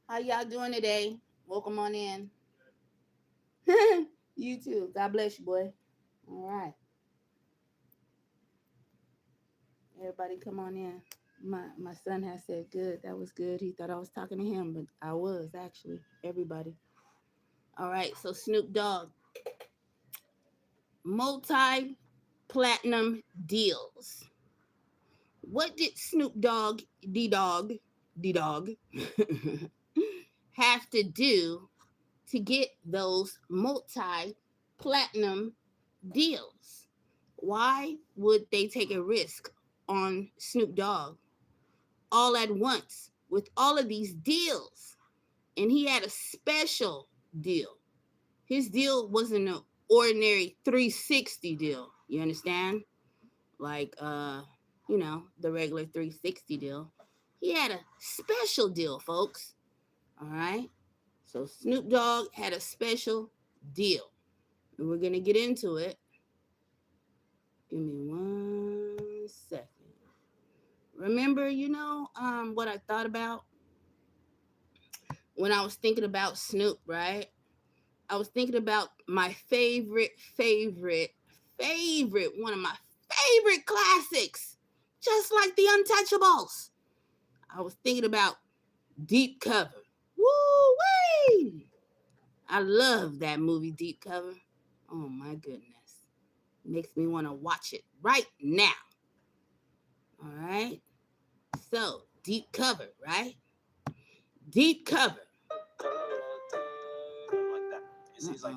How y'all doing today? Welcome on in. You too. God bless you, boy. All right. Everybody come on in. My son has said good. That was good. He thought I was talking to him, but I was actually. Everybody. All right. So Snoop Dogg, multi platinum deals. What did Snoop Dogg, D Dog, have to do to get those multi platinum deals? Why would they take a risk on Snoop Dogg all at once with all of these deals? And he had a special deal. His deal wasn't an ordinary 360 deal. You understand? Like the regular 360 deal. He had a special deal, folks. All right. So Snoop Dogg had a special deal. And we're gonna get into it. Give me 1 second. Remember, what I thought about when I was thinking about Snoop, right? I was thinking about my favorite, one of my favorite classics, just like The Untouchables. I was thinking about Deep Cover. Woo-wee! I love that movie, Deep Cover. Oh my goodness. Makes me want to watch it right now. All right. So, Deep Cover, right? Deep Cover. Like that. You see, it's like,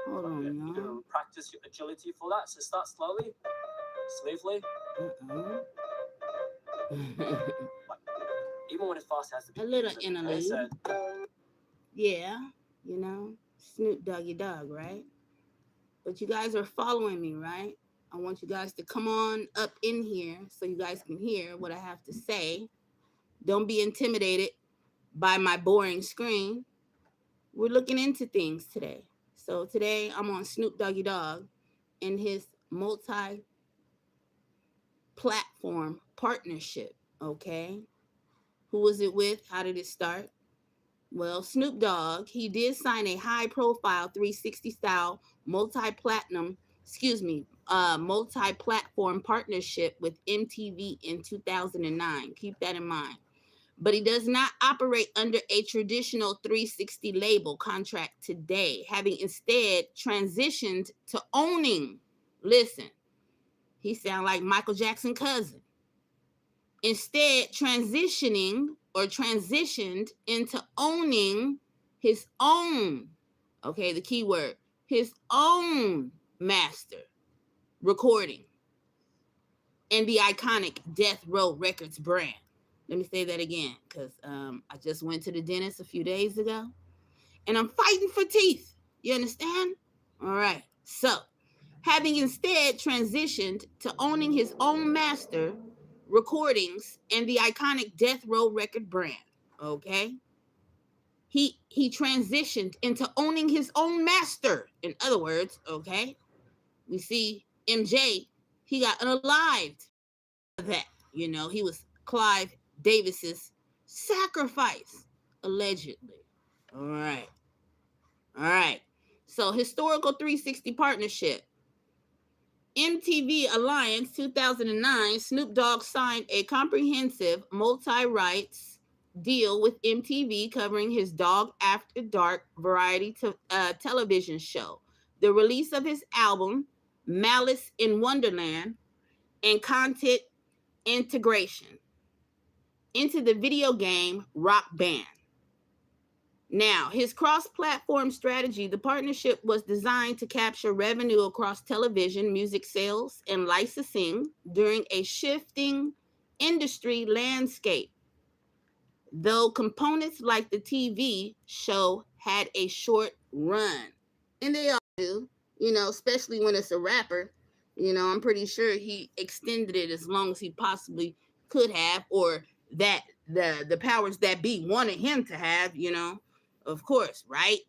hold on, you gotta practice your agility for that. So start slowly, smoothly. Like, even when it's fast, it has to be a little music, interlude. okay? So, yeah, Snoop Doggy Dog, right? But you guys are following me, right? I want you guys to come on up in here so you guys can hear what I have to say. Don't be intimidated by my boring screen. We're looking into things today. So today I'm on Snoop Doggy Dogg and his multi-platform partnership, okay? Who was it with? How did it start? Well, Snoop Dogg, he did sign a high-profile 360 style multi-platform partnership with MTV in 2009. Keep that in mind. But he does not operate under a traditional 360 label contract today, having instead transitioned to owning. Listen, he sound like Michael Jackson's cousin. Instead, transitioned into owning his own, okay, the key word, his own master recording and the iconic Death Row Records brand. Let me say that again, because I just went to the dentist a few days ago, and I'm fighting for teeth. You understand? All right. So, having instead transitioned to owning his own master recordings and the iconic Death Row record brand. Okay. He transitioned into owning his own master. In other words, okay, we see MJ, he got unalived. That, he was Clive Davis's sacrifice, allegedly. All right. All right. So, historical 360 partnership. MTV Alliance 2009, Snoop Dogg signed a comprehensive multi-rights deal with MTV covering his Dog After Dark variety television show, the release of his album, Malice in Wonderland, and content integration into the video game Rock Band. Now, his cross-platform strategy, the partnership was designed to capture revenue across television, music sales, and licensing during a shifting industry landscape. Though components like the TV show had a short run. And they all do, especially when it's a rapper. I'm pretty sure he extended it as long as he possibly could have, or that the powers that be wanted him to have, of course, right?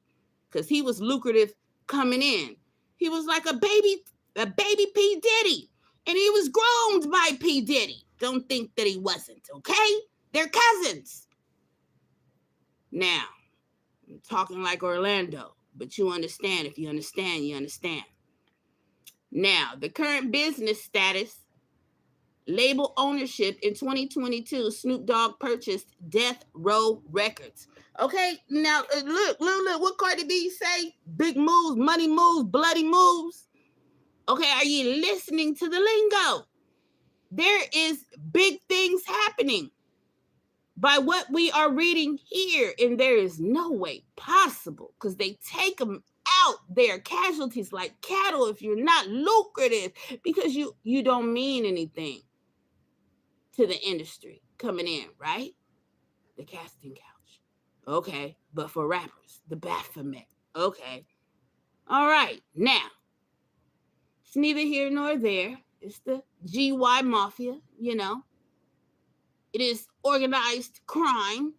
Because he was lucrative coming in. He was like a baby P. Diddy. And he was groomed by P. Diddy. Don't think that he wasn't, okay? They're cousins. Now, I'm talking like Orlando, but you understand. If you understand, you understand. Now, the current business status, label ownership in 2022, Snoop Dogg purchased Death Row Records. Okay, now look, what Cardi B say? Big moves, money moves, bloody moves. Okay, are you listening to the lingo? There is big things happening by what we are reading here, and there is no way possible because they take them out. They are casualties like cattle if you're not lucrative because you don't mean anything to the industry coming in, right? The casting couch. Okay, but for rappers, the Baphomet. Okay. All right. Now, it's neither here nor there. It's the GY Mafia, you know. It is organized crime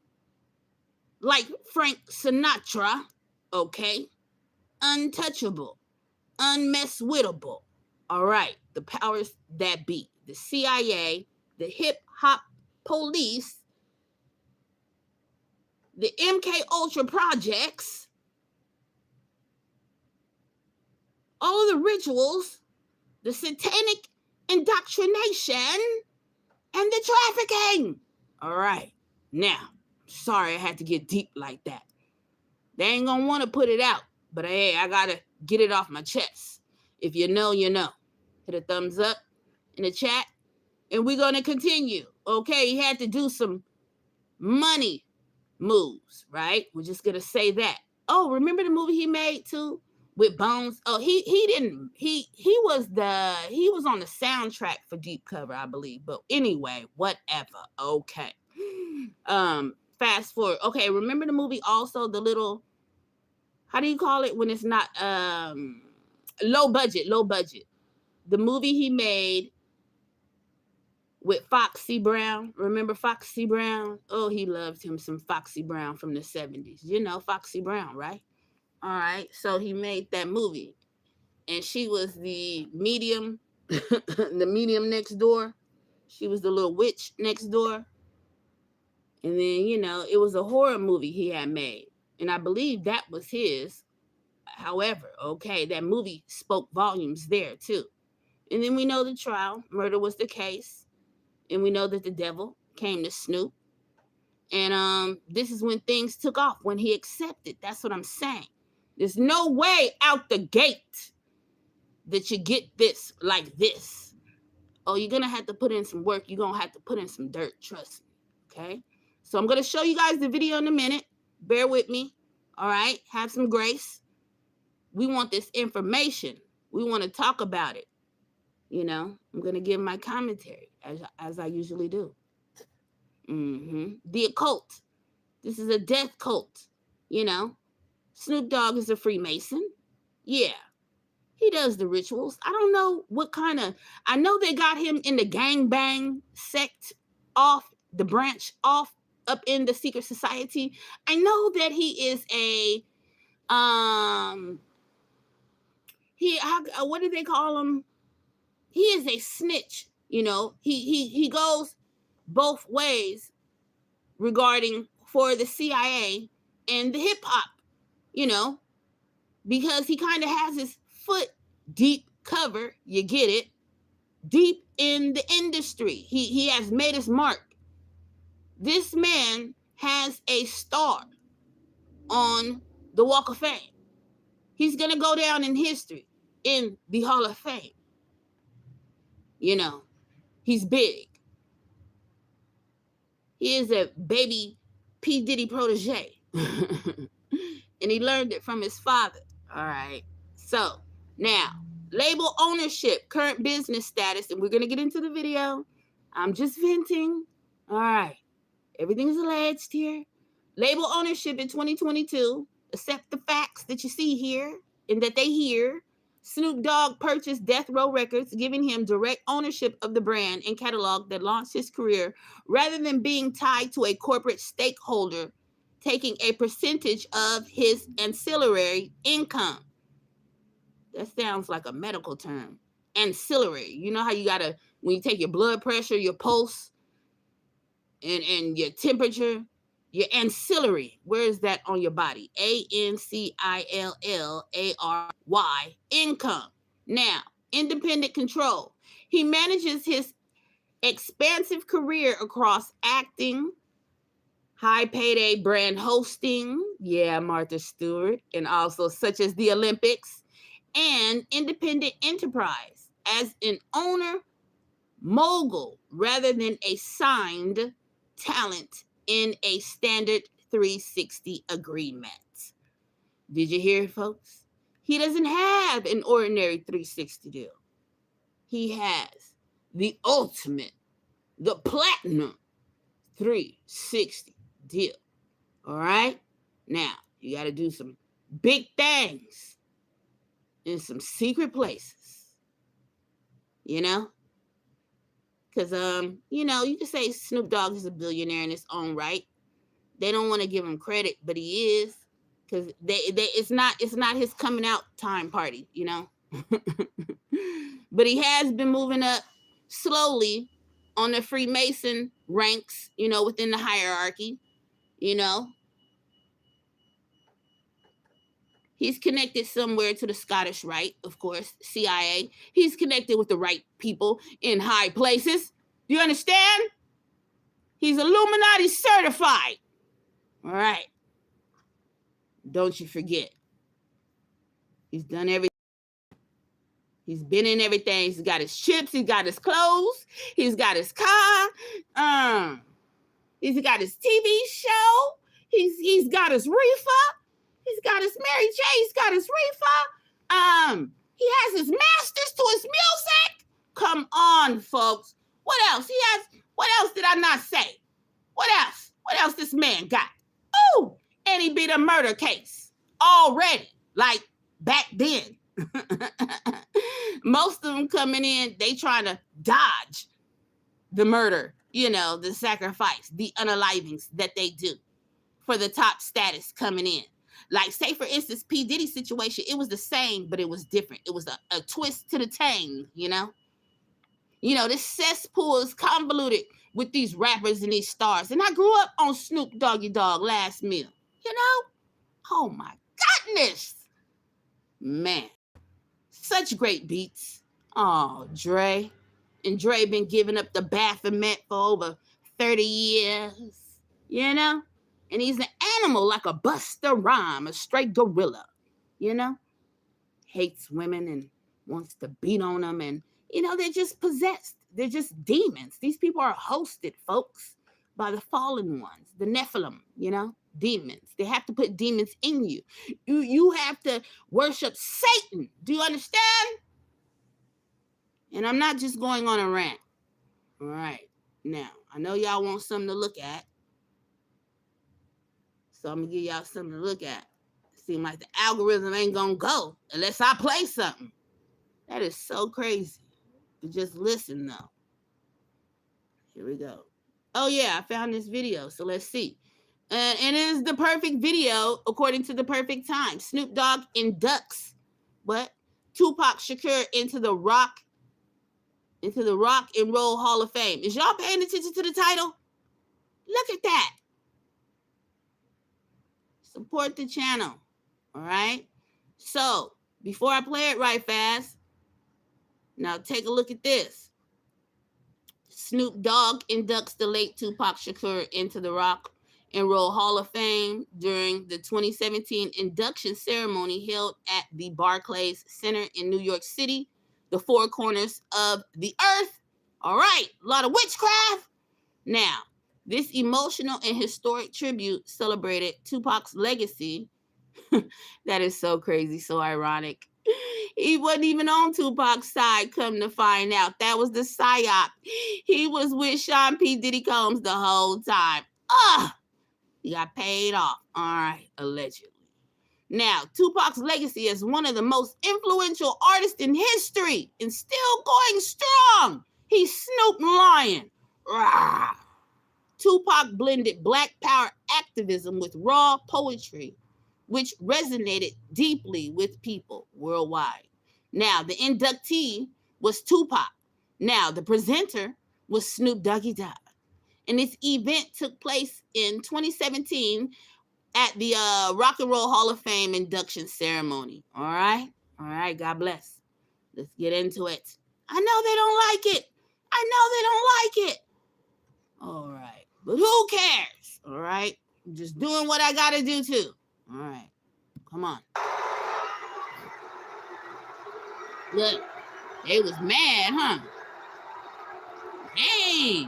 like Frank Sinatra, okay? Untouchable, unmesswittable. All right, the powers that be, the CIA, the hip hop police, the MK Ultra projects, all of the rituals, the satanic indoctrination, and the trafficking. All right, now, sorry I had to get deep like that. They ain't gonna want to put it out, but hey, I gotta get it off my chest. If you know, you know. Hit a thumbs up in the chat, and we're gonna continue. Okay, he had to do some money moves, right? We're just gonna say that. Oh, remember the movie he made too with Bones? Oh, he didn't. He was on the soundtrack for Deep Cover, I believe. But anyway, whatever. Okay. Fast forward. Okay, remember the movie also, the little, how do you call it when it's not low budget. The movie he made with Foxy Brown. Remember Foxy Brown? Oh, he loved him some Foxy Brown from the 70s. You know Foxy Brown, right? All right. So he made that movie. And she was the medium, the medium next door. She was the little witch next door. And then, you know, it was a horror movie he had made. And I believe that was his. However, okay, that movie spoke volumes there too. And then we know the trial, murder was the case. And we know that the devil came to Snoop. And this is when things took off, when he accepted. That's what I'm saying. There's no way out the gate that you get this like this. Oh, you're going to have to put in some work. You're going to have to put in some dirt. Trust me. Okay? So I'm going to show you guys the video in a minute. Bear with me. All right? Have some grace. We want this information. We want to talk about it. You know, I'm going to give my commentary as I usually do. The occult. This is a death cult. You know, Snoop Dogg is a Freemason. Yeah, he does the rituals. I don't know what kind of. I know they got him in the gangbang sect off the branch off up in the secret society. I know that he is a what do they call him? He is a snitch. You know, he goes both ways regarding for the CIA and the hip hop, you know, because he kind of has his foot deep cover, you get it, deep in the industry. He has made his mark. This man has a star on the Walk of Fame. He's going to go down in history in the Hall of Fame. You know, he's big. He is a baby P. Diddy protege. And he learned it from his father. All right. So now, label ownership, current business status, and we're going to get into the video. I'm just venting. All right. Everything is alleged here. Label ownership in 2022. Accept the facts that you see here and that they hear. Snoop Dogg purchased Death Row Records, giving him direct ownership of the brand and catalog that launched his career rather than being tied to a corporate stakeholder taking a percentage of his ancillary income. That sounds like a medical term. Ancillary. You know how you gotta, when you take your blood pressure, your pulse, and your temperature, Your ancillary. Where is that on your body? ANCILLARY. Income. Now, independent control. He manages his expansive career across acting, high payday brand hosting, yeah, Martha Stewart, and also such as the Olympics, and independent enterprise as an owner mogul rather than a signed talent in a standard 360 agreement. Did you hear, folks? He doesn't have an ordinary 360 deal. He has the ultimate, the platinum 360 deal. All right? Now, you got to do some big things in some secret places. You know? Because, you can say Snoop Dogg is a billionaire in his own right. They don't want to give him credit, but he is. Because it's not his coming out time party, But he has been moving up slowly on the Freemason ranks, within the hierarchy, you know. He's connected somewhere to the Scottish Rite, of course, CIA. He's connected with the right people in high places. Do you understand? He's Illuminati certified. All right. Don't you forget. He's done everything. He's been in everything. He's got his chips. He's got his clothes. He's got his car. He's got his TV show. He's got his reefer. He's got his Mary J. He's got his reefer. He has his masters to his music. Come on, folks. What else? What else did I not say? What else? What else this man got? Oh, and he beat a murder case already, like back then. Most of them coming in, they trying to dodge the murder, the sacrifice, the unalivings that they do for the top status coming in. Like, say, for instance, P. Diddy situation, it was the same, but it was different. It was a twist to the tang, This cesspool is convoluted with these rappers and these stars. And I grew up on Snoop Doggy Dogg Last Meal, Oh, my goodness. Man, such great beats. Oh, Dre. And Dre been giving up the Baphomet for over 30 years, And he's an animal like a Busta Rhyme, a straight gorilla, Hates women and wants to beat on them. And, they're just possessed. They're just demons. These people are hosted, folks, by the fallen ones, the Nephilim, demons. They have to put demons in you. You have to worship Satan. Do you understand? And I'm not just going on a rant. All right. Now, I know y'all want something to look at. So I'm going to give y'all something to look at. Seems like the algorithm ain't going to go unless I play something. That is so crazy. But just listen, though. Here we go. Oh, yeah, I found this video. So let's see. And it is the perfect video, according to The Perfect Time. Snoop Dogg inducts Tupac Shakur into the Rock and Roll Hall of Fame. Is y'all paying attention to the title? Look at that. Support the channel. All right? So, before I play it right fast, now take a look at this. Snoop Dogg inducts the late Tupac Shakur into the Rock and Roll Hall of Fame during the 2017 induction ceremony held at the Barclays Center in New York City, the four corners of the earth. All right, a lot of witchcraft. Now, this emotional and historic tribute celebrated Tupac's legacy. That is so crazy, so ironic. He wasn't even on Tupac's side, come to find out. That was the psyop. He was with Sean P. Diddy Combs the whole time. He got paid off. All right, allegedly. Now, Tupac's legacy as one of the most influential artists in history and still going strong. He's Snoop Lion. Rah. Tupac blended Black Power activism with raw poetry, which resonated deeply with people worldwide. Now, the inductee was Tupac. Now, the presenter was Snoop Doggy Dogg. And this event took place in 2017 at the Rock and Roll Hall of Fame induction ceremony. All right? All right, God bless. Let's get into it. I know they don't like it. I know they don't like it. All right. But who cares? All right. I'm just doing what I got to do too. All right. Come on. Look, they was mad, huh? Hey.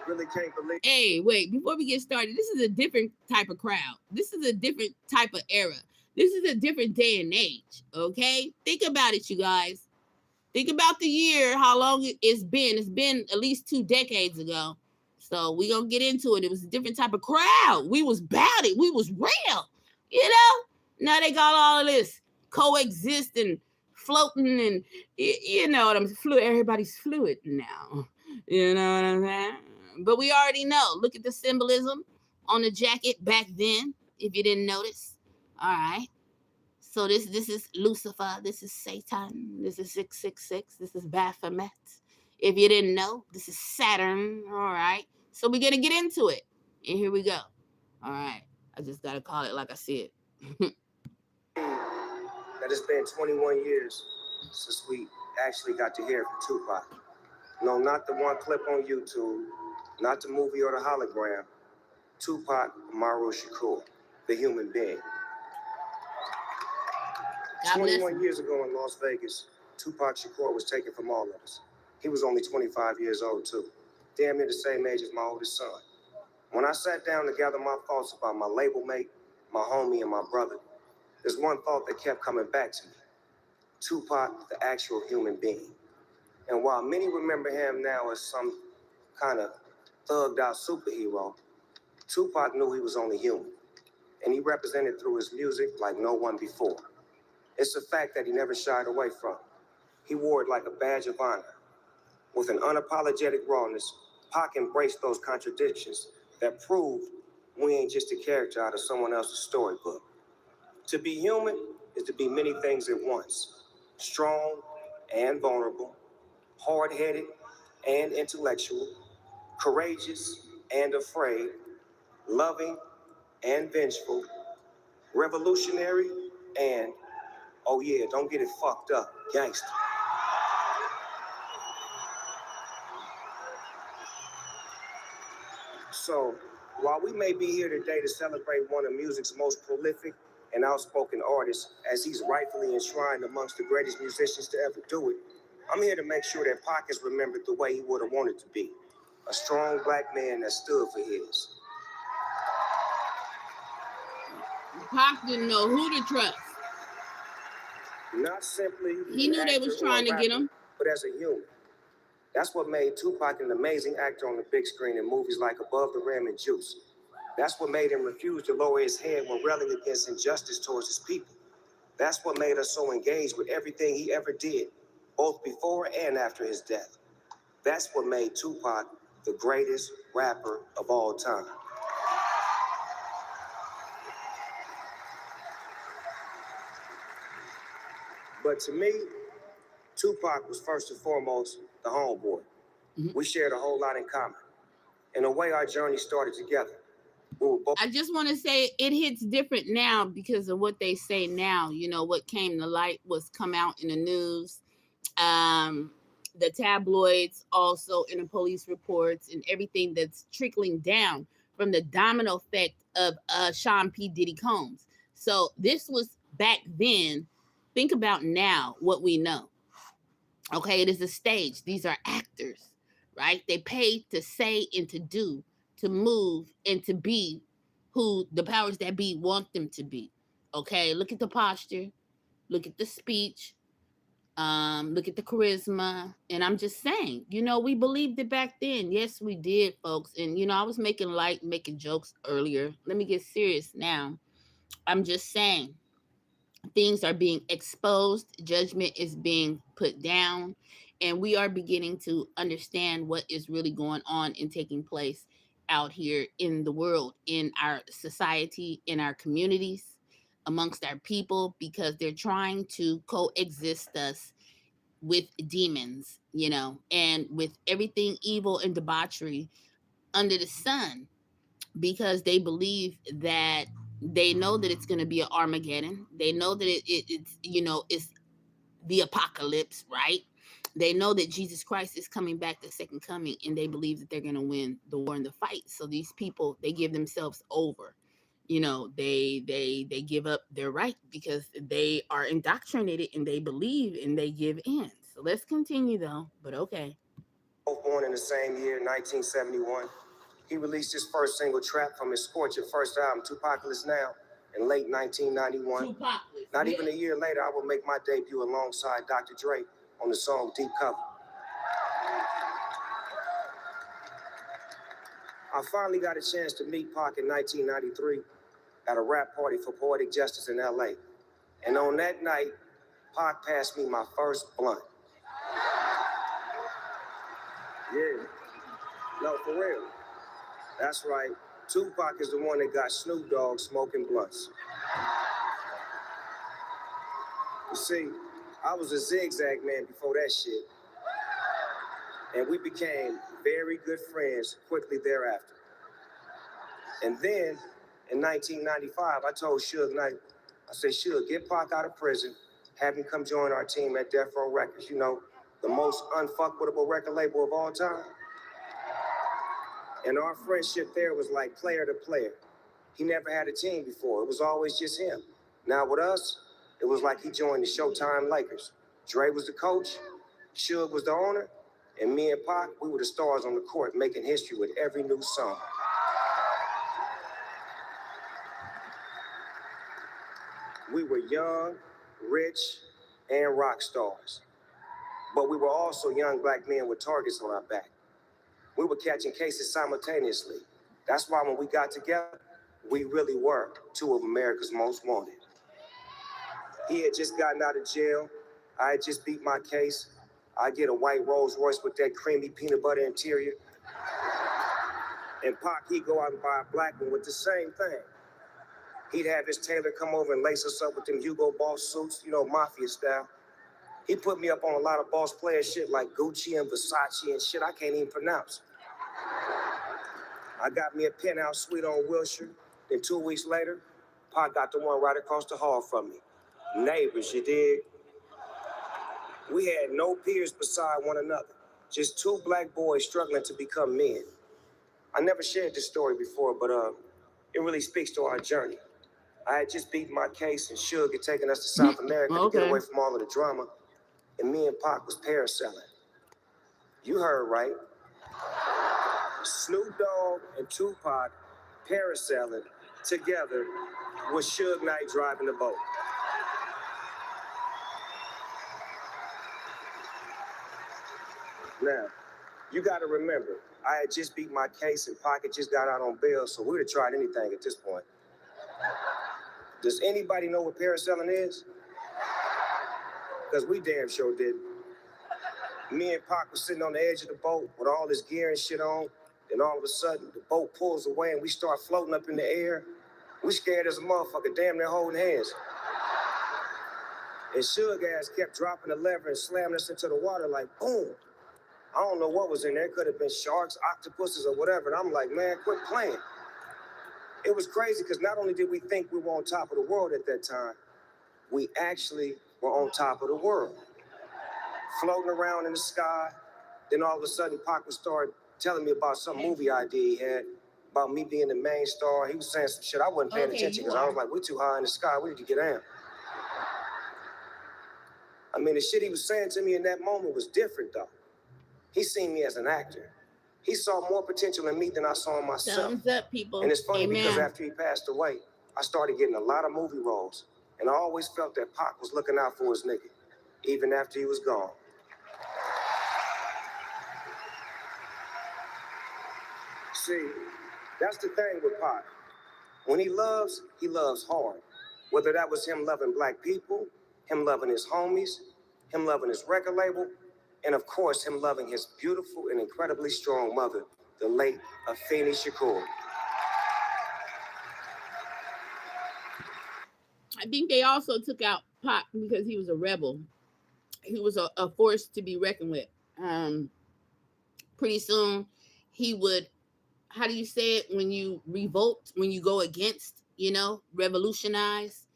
Really can't believe. Hey, wait, before we get started, this is a different type of crowd. This is a different type of era. This is a different day and age, okay? Think about it, you guys. Think about the year, how long it's been. It's been at least 2 decades ago. So we gonna get into it. It was a different type of crowd. We was about it. We was real. You know? Now they got all of this coexisting, floating, and you know what I'm fluid. Everybody's fluid now. You know what I'm saying? But we already know. Look at the symbolism on the jacket back then, if you didn't notice. All right. So this is Lucifer, this is Satan, this is 666, this is Baphomet. If you didn't know, this is Saturn. All right. So we're gonna get into it. And here we go. All right. I just gotta call it like I said. That it's been 21 years since we actually got to hear from Tupac. No, not the one clip on YouTube, not the movie or the hologram. Tupac Amaru Shakur, the human being. God bless 21 him. years ago in Las Vegas, Tupac Shakur was taken from all of us. He was only 25 years old, too. Damn near the same age as my oldest son. When I sat down to gather my thoughts about my label mate, my homie, and my brother, there's one thought that kept coming back to me. Tupac, the actual human being. And while many remember him now as some kind of thugged out superhero, Tupac knew he was only human. And he represented through his music like no one before. It's a fact that he never shied away from. He wore it like a badge of honor. With an unapologetic rawness, Pac embraced those contradictions that proved we ain't just a character out of someone else's storybook. To be human is to be many things at once. Strong and vulnerable, hard-headed and intellectual, courageous and afraid, loving and vengeful, revolutionary and, oh yeah, don't get it fucked up, gangster. So, while we may be here today to celebrate one of music's most prolific and outspoken artists, as he's rightfully enshrined amongst the greatest musicians to ever do it, I'm here to make sure that Pac is remembered the way he would have wanted to be. A strong black man that stood for his. Pac didn't know who to trust. Not simply He an knew they was actor or trying to get rapper, him. but as a human. That's what made Tupac an amazing actor on the big screen in movies like Above the Rim and Juice. That's what made him refuse to lower his head when railing against injustice towards his people. That's what made us so engaged with everything he ever did, both before and after his death. That's what made Tupac the greatest rapper of all time. But to me, Tupac was first and foremost the homeboy. We shared a whole lot in common. In a way, our journey started together. We were both. I just want to say it hits different now because of what they say now. You know, what came to light was come out in the news. The tabloids, also in the police reports, and everything that's trickling down from the domino effect of Sean P. Diddy Combs. So this was back then. Think about now what we know. Okay, it is a stage. These are actors, right? They pay to say and to do, to move and to be who the powers that be want them to be. Okay, look at the posture, look at the speech, look at the charisma. And I'm just saying, you know, we believed it back then. Yes, we did, folks. And you know, I was making light, making jokes earlier. Let me get serious now. I'm just saying things are being exposed, judgment is being put down, and we are beginning to understand what is really going on and taking place out here in the world, in our society, in our communities, amongst our people, because they're trying to coexist us with demons, you know, and with everything evil and debauchery under the sun, because they believe that they know that it's going to be an Armageddon. They know that it's the apocalypse, right? They know that Jesus Christ is coming back, the second coming, and they believe that they're going to win the war and the fight. So these people, they give themselves over. They give up their right because they are indoctrinated and they believe and they give in. So let's continue though. But okay. Both born in the same year, 1971. He released his first single, Trap, from his scorching first album, Tupacalypse Now, in late 1991. Not even a year later, I would make my debut alongside Dr. Dre on the song Deep Cover. I finally got a chance to meet Pac in 1993 at a rap party for Poetic Justice in LA. And on that night, Pac passed me my first blunt. Yeah, no, for real. That's right. Tupac is the one that got Snoop Dogg smoking blunts. You see, I was a zigzag man before that shit. And we became very good friends quickly thereafter. And then, in 1995, I told Suge Knight, I said, Suge, get Pac out of prison, have him come join our team at Death Row Records, the most unfuckwittable record label of all time. And our friendship there was like player to player. He never had a team before. It was always just him. Now with us, it was like he joined the Showtime Lakers. Dre was the coach, Suge was the owner, and me and Pac, we were the stars on the court making history with every new song. We were young, rich, and rock stars. But we were also young black men with targets on our back. We were catching cases simultaneously. That's why when we got together, we really were two of America's most wanted. He had just gotten out of jail. I had just beat my case. I get a white Rolls Royce with that creamy peanut butter interior. And Pac, he'd go out and buy a black one with the same thing. He'd have his tailor come over and lace us up with them Hugo Boss suits, mafia style. He put me up on a lot of boss player shit like Gucci and Versace and shit I can't even pronounce. I got me a penthouse suite on Wilshire. Then 2 weeks later, Pac got the one right across the hall from me. Neighbors, you dig? We had no peers beside one another. Just two black boys struggling to become men. I never shared this story before, but it really speaks to our journey. I had just beaten my case and Suge had taken us to South America to get away from all of the drama. And me and Pac was parasailing. You heard right. Snoop Dogg and Tupac parasailing together with Suge Knight driving the boat. Now, you got to remember, I had just beat my case and Pac had just got out on bail, so we would have tried anything at this point. Does anybody know what parasailing is? Because we damn sure didn't. Me and Pac was sitting on the edge of the boat with all this gear and shit on. Then all of a sudden, the boat pulls away and we start floating up in the air. We scared as a motherfucker, damn near holding hands. And Suge ass kept dropping the lever and slamming us into the water like, boom. I don't know what was in there. It could have been sharks, octopuses, or whatever. And I'm like, man, quit playing. It was crazy because not only did we think we were on top of the world at that time, we actually were on top of the world. Floating around in the sky. Then all of a sudden, Pac would start telling me about some movie idea he had, about me being the main star. He was saying some shit. I wasn't paying attention because I was like, we too high in the sky. We need to get down. I mean, the shit he was saying to me in that moment was different, though. He seen me as an actor. He saw more potential in me than I saw in myself. Thumbs up, people. And it's funny Amen. because after he passed away, I started getting a lot of movie roles. And I always felt that Pac was looking out for his nigga, even after he was gone. See, that's the thing with Pac. When he loves hard. Whether that was him loving black people, him loving his homies, him loving his record label, and of course, him loving his beautiful and incredibly strong mother, the late Afeni Shakur. I think they also took out Pac because he was a rebel. He was a force to be reckoned with. Pretty soon, he would how do you say it, when you revolt, when you go against, revolutionize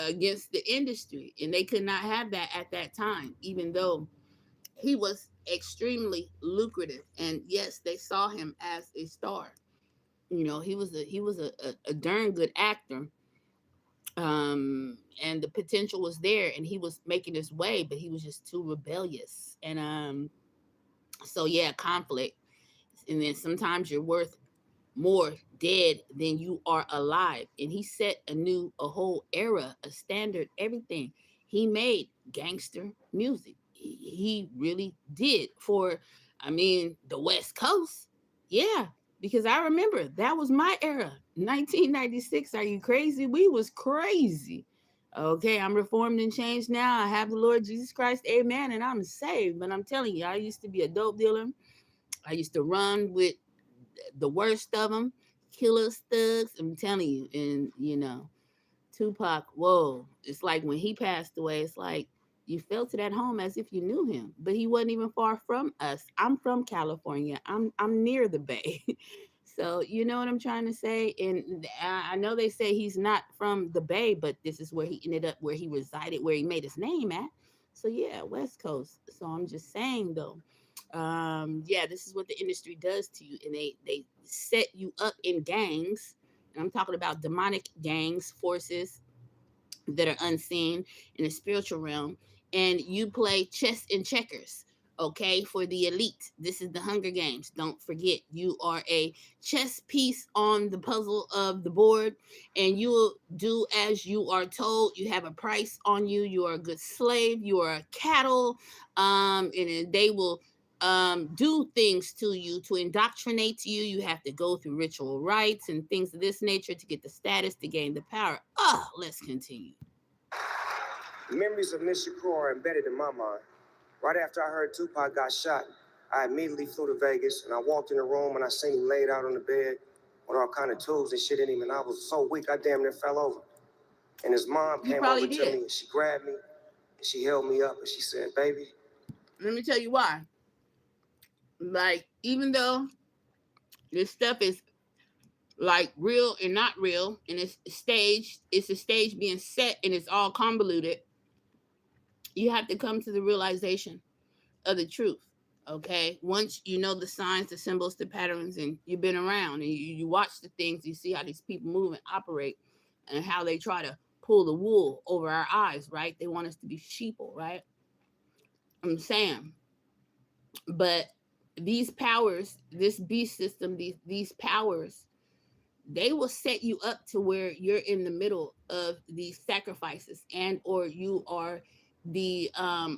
against the industry, and they could not have that at that time, even though he was extremely lucrative. And yes, they saw him as a star. He was a darn good actor. And the potential was there, and he was making his way, but he was just too rebellious. And so yeah, conflict. And then sometimes you're worth more dead than you are alive. And he set a whole era, a standard, everything. He made gangster music. He really did for, I mean, the West Coast. Yeah, because I remember that was my era. 1996. Are you crazy? We was crazy. Okay, I'm reformed and changed now. I have the Lord Jesus Christ. Amen. And I'm saved. But I'm telling you, I used to be a dope dealer. I used to run with the worst of them, killers, thugs. I'm telling you, and Tupac. Whoa, it's like when he passed away. It's like you felt it at home as if you knew him, but he wasn't even far from us. I'm from California. I'm near the Bay. So you know what I'm trying to say. And I know they say he's not from the Bay, but this is where he ended up, where he resided, where he made his name at. So yeah, West Coast. So I'm just saying though, yeah, this is what the industry does to you, and they set you up in gangs. And I'm talking about demonic gangs, forces that are unseen in the spiritual realm, and you play chess and checkers. Okay, for the elite, this is the Hunger Games. Don't forget, you are a chess piece on the puzzle of the board, and you will do as you are told. You have a price on you. You are a good slave. You are a cattle, and they will do things to you to indoctrinate you. You have to go through ritual rites and things of this nature to get the status, to gain the power. Let's continue. The memories of Miss Shakur are embedded in my mind. Right after I heard Tupac got shot, I immediately flew to Vegas, and I walked in the room and I seen him laid out on the bed with all kind of tools and shit in him, and I was so weak I damn near fell over. And his mom You came probably over to did. me and she grabbed me and she held me up and she said, "Baby." Let me tell you why. Like, even though this stuff is like real and not real, and it's staged, it's a stage being set, and it's all convoluted, you have to come to the realization of the truth. Okay, once you know the signs, the symbols, the patterns, and you've been around, and you watch the things, you see how these people move and operate, and how they try to pull the wool over our eyes, right? They want us to be sheeple, right? I'm saying, but these powers, this beast system, these powers, they will set you up to where you're in the middle of these sacrifices, and or you are the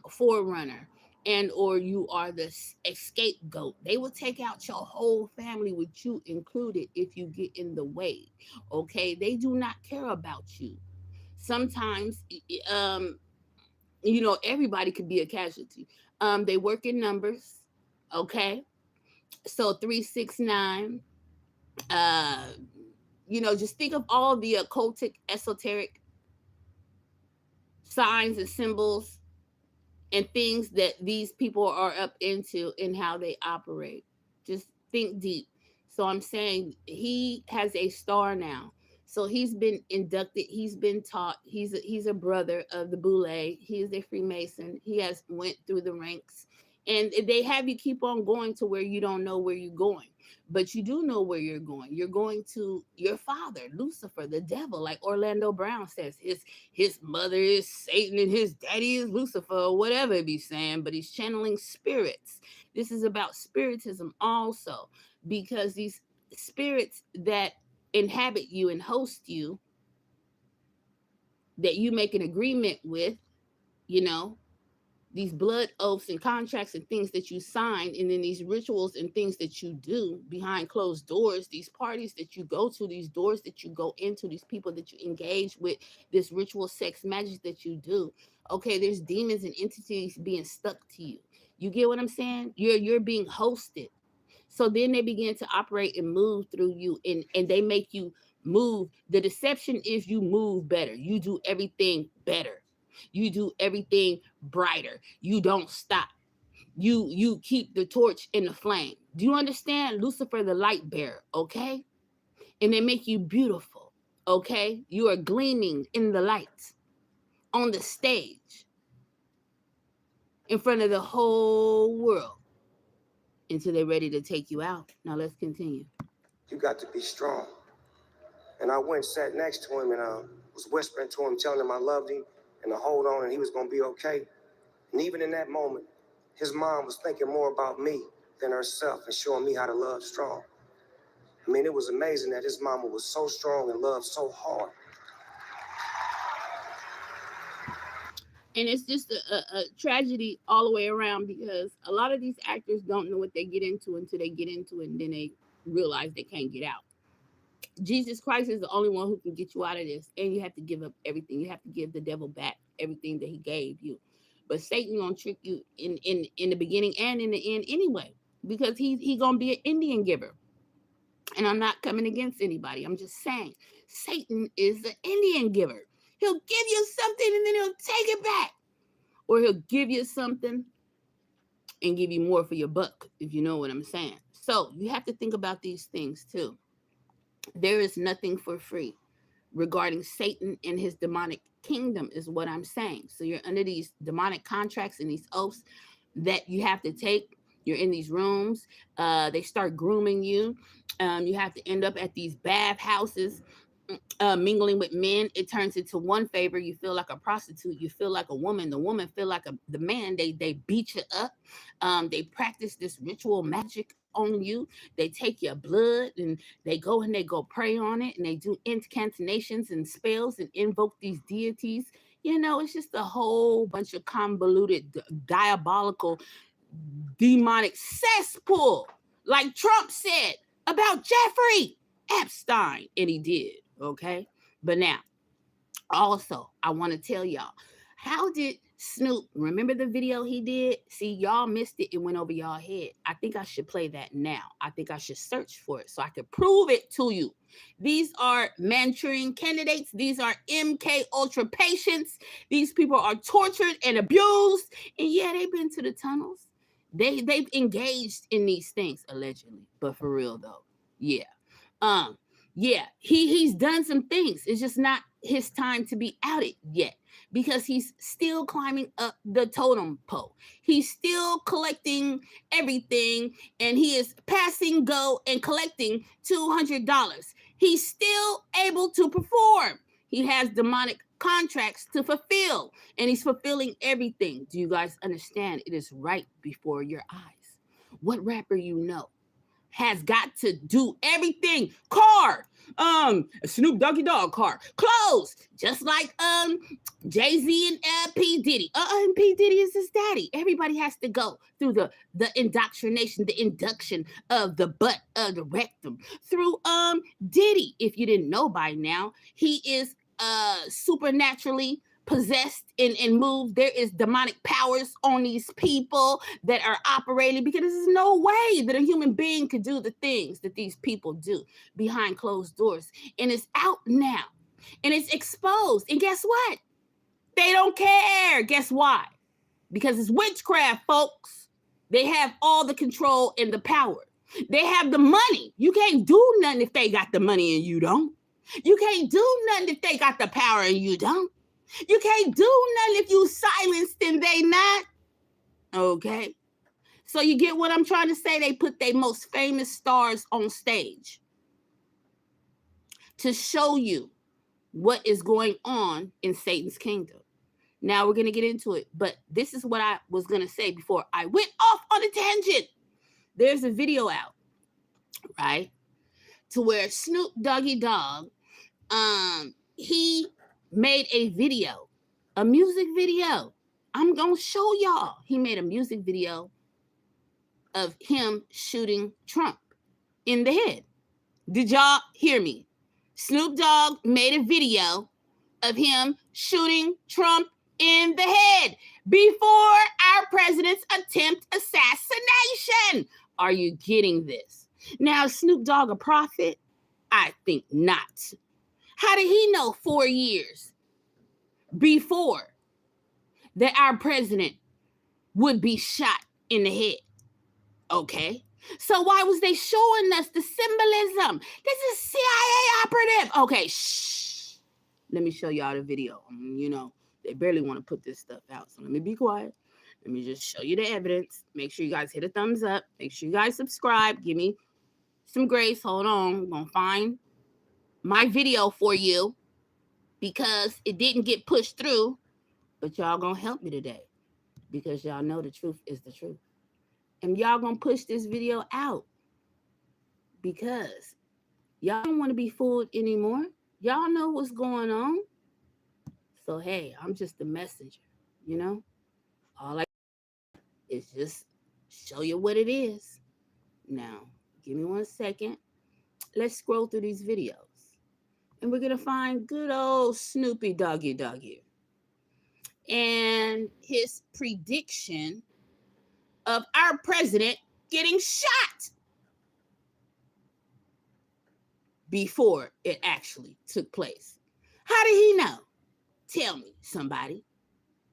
forerunner, and or you are the scapegoat. They will take out your whole family with you included if you get in the way. Okay, they do not care about you. Sometimes everybody could be a casualty. They work in numbers. Okay, so 369, uh just think of all the occultic, esoteric signs and symbols and things that these people are up into and how they operate. Just think deep. So I'm saying he has a star now. So he's been inducted. He's been taught. He's a brother of the Boule. He is a Freemason. He has went through the ranks, and they have you keep on going to where you don't know where you're going, but you do know where you're going. You're going to your father, Lucifer, the devil, like Orlando Brown says. His mother is Satan and his daddy is Lucifer, or whatever it be saying, but he's channeling spirits. This is about spiritism also, because these spirits that inhabit you and host you, that you make an agreement with, you know, these blood oaths and contracts and things that you sign, and then these rituals and things that you do behind closed doors, these parties that you go to, these doors that you go into, these people that you engage with, this ritual sex magic that you do. Okay, there's demons and entities being stuck to you. You get what I'm saying? You're being hosted. So then they begin to operate and move through you, and they make you move. The deception is you move better. You do everything better. You do everything brighter. You don't stop. You keep the torch in the flame. Do you understand? Lucifer, the light bearer, okay? And they make you beautiful, okay? You are gleaming in the light on the stage in front of the whole world until they're ready to take you out. Now let's continue. You got to be strong. And I went and sat next to him and was whispering to him, telling him I loved him and to hold on and he was going to be okay. And even in that moment, his mom was thinking more about me than herself and showing me how to love strong. I mean, it was amazing that his mama was so strong and loved so hard. And it's just a tragedy all the way around, because a lot of these actors don't know what they get into until they get into it, and then they realize they can't get out. Jesus Christ is the only one who can get you out of this, and you have to give up everything. You have to give the devil back everything that he gave you. But Satan gonna trick you in the beginning and in the end anyway, because he gonna be an Indian giver. And I'm not coming against anybody. I'm just saying Satan is the Indian giver. He'll give you something and then he'll take it back. Or he'll give you something and give you more for your buck, if you know what I'm saying. So you have to think about these things too. There is nothing for free regarding Satan and his demonic kingdom, is what I'm saying. So you're under these demonic contracts and these oaths that you have to take. You're in these rooms. They start grooming you. You have to end up at these bath houses, mingling with men. It turns into one favor. You feel like a prostitute. You feel like a woman. The woman feel like the man. They beat you up. They practice this ritual magic on you. They take your blood and they go pray on it, and they do incantations and spells and invoke these deities. You know, it's just a whole bunch of convoluted, diabolical, demonic cesspool, like Trump said about Jeffrey Epstein, and he did. Okay, but now also I want to tell y'all, how did Snoop, remember the video he did? See, y'all missed it. It went over y'all head. I think I should play that now. I think I should search for it so I could prove it to you. These are Manchurian candidates. These are MK Ultra patients. These people are tortured and abused. And yeah, they've been to the tunnels. They've engaged in these things allegedly, but for real though, yeah. Yeah, he's done some things. It's just not his time to be outed yet, because he's still climbing up the totem pole. He's still collecting everything, and he is passing go and collecting $200. He's still able to perform. He has demonic contracts to fulfill, and he's fulfilling everything. Do you guys understand? It is right before your eyes. What rapper you know has got to do everything? Car, Snoop Doggy Dogg car, clothes, just like Jay-Z and P. Diddy. And P. Diddy is his daddy. Everybody has to go through the indoctrination, the induction of the butt of the rectum through Diddy. If you didn't know by now, he is supernaturally possessed and moved. There is demonic powers on these people that are operating, because there's no way that a human being could do the things that these people do behind closed doors. And it's out now, and it's exposed. And guess what? They don't care. Guess why? Because it's witchcraft, folks. They have all the control and the power. They have the money. You can't do nothing if they got the money and you don't. You can't do nothing if they got the power and you don't. You can't do nothing if you silenced and they not. Okay. So you get what I'm trying to say? They put their most famous stars on stage to show you what is going on in Satan's kingdom. Now we're going to get into it, but this is what I was going to say before I went off on a tangent. There's a video out, right, to where Snoop Doggy Dogg, he made a video, a music video. I'm going to show y'all. He made a music video of him shooting Trump in the head. Did y'all hear me? Snoop Dogg made a video of him shooting Trump in the head before our president's attempt assassination. Are you getting this? Now, Snoop Dogg a prophet? I think not. How did he know 4 years before that our president would be shot in the head. Okay. So why was they showing us the symbolism? This is CIA operative. Okay, shh. Let me show y'all the video. You know, they barely want to put this stuff out. So let me be quiet. Let me just show you the evidence. Make sure you guys hit a thumbs up. Make sure you guys subscribe. Give me some grace. Hold on. I'm going to find my video for you because it didn't get pushed through. But y'all going to help me today because y'all know the truth is the truth. And y'all going to push this video out because y'all don't want to be fooled anymore. Y'all know what's going on. So, hey, I'm just the messenger, you know? All I do is just show you what it is. Now, give me 1 second. Let's scroll through these videos. And we're going to find good old Snoopy Doggy Doggy. And his prediction of our president getting shot before it actually took place. How did he know? Tell me, somebody.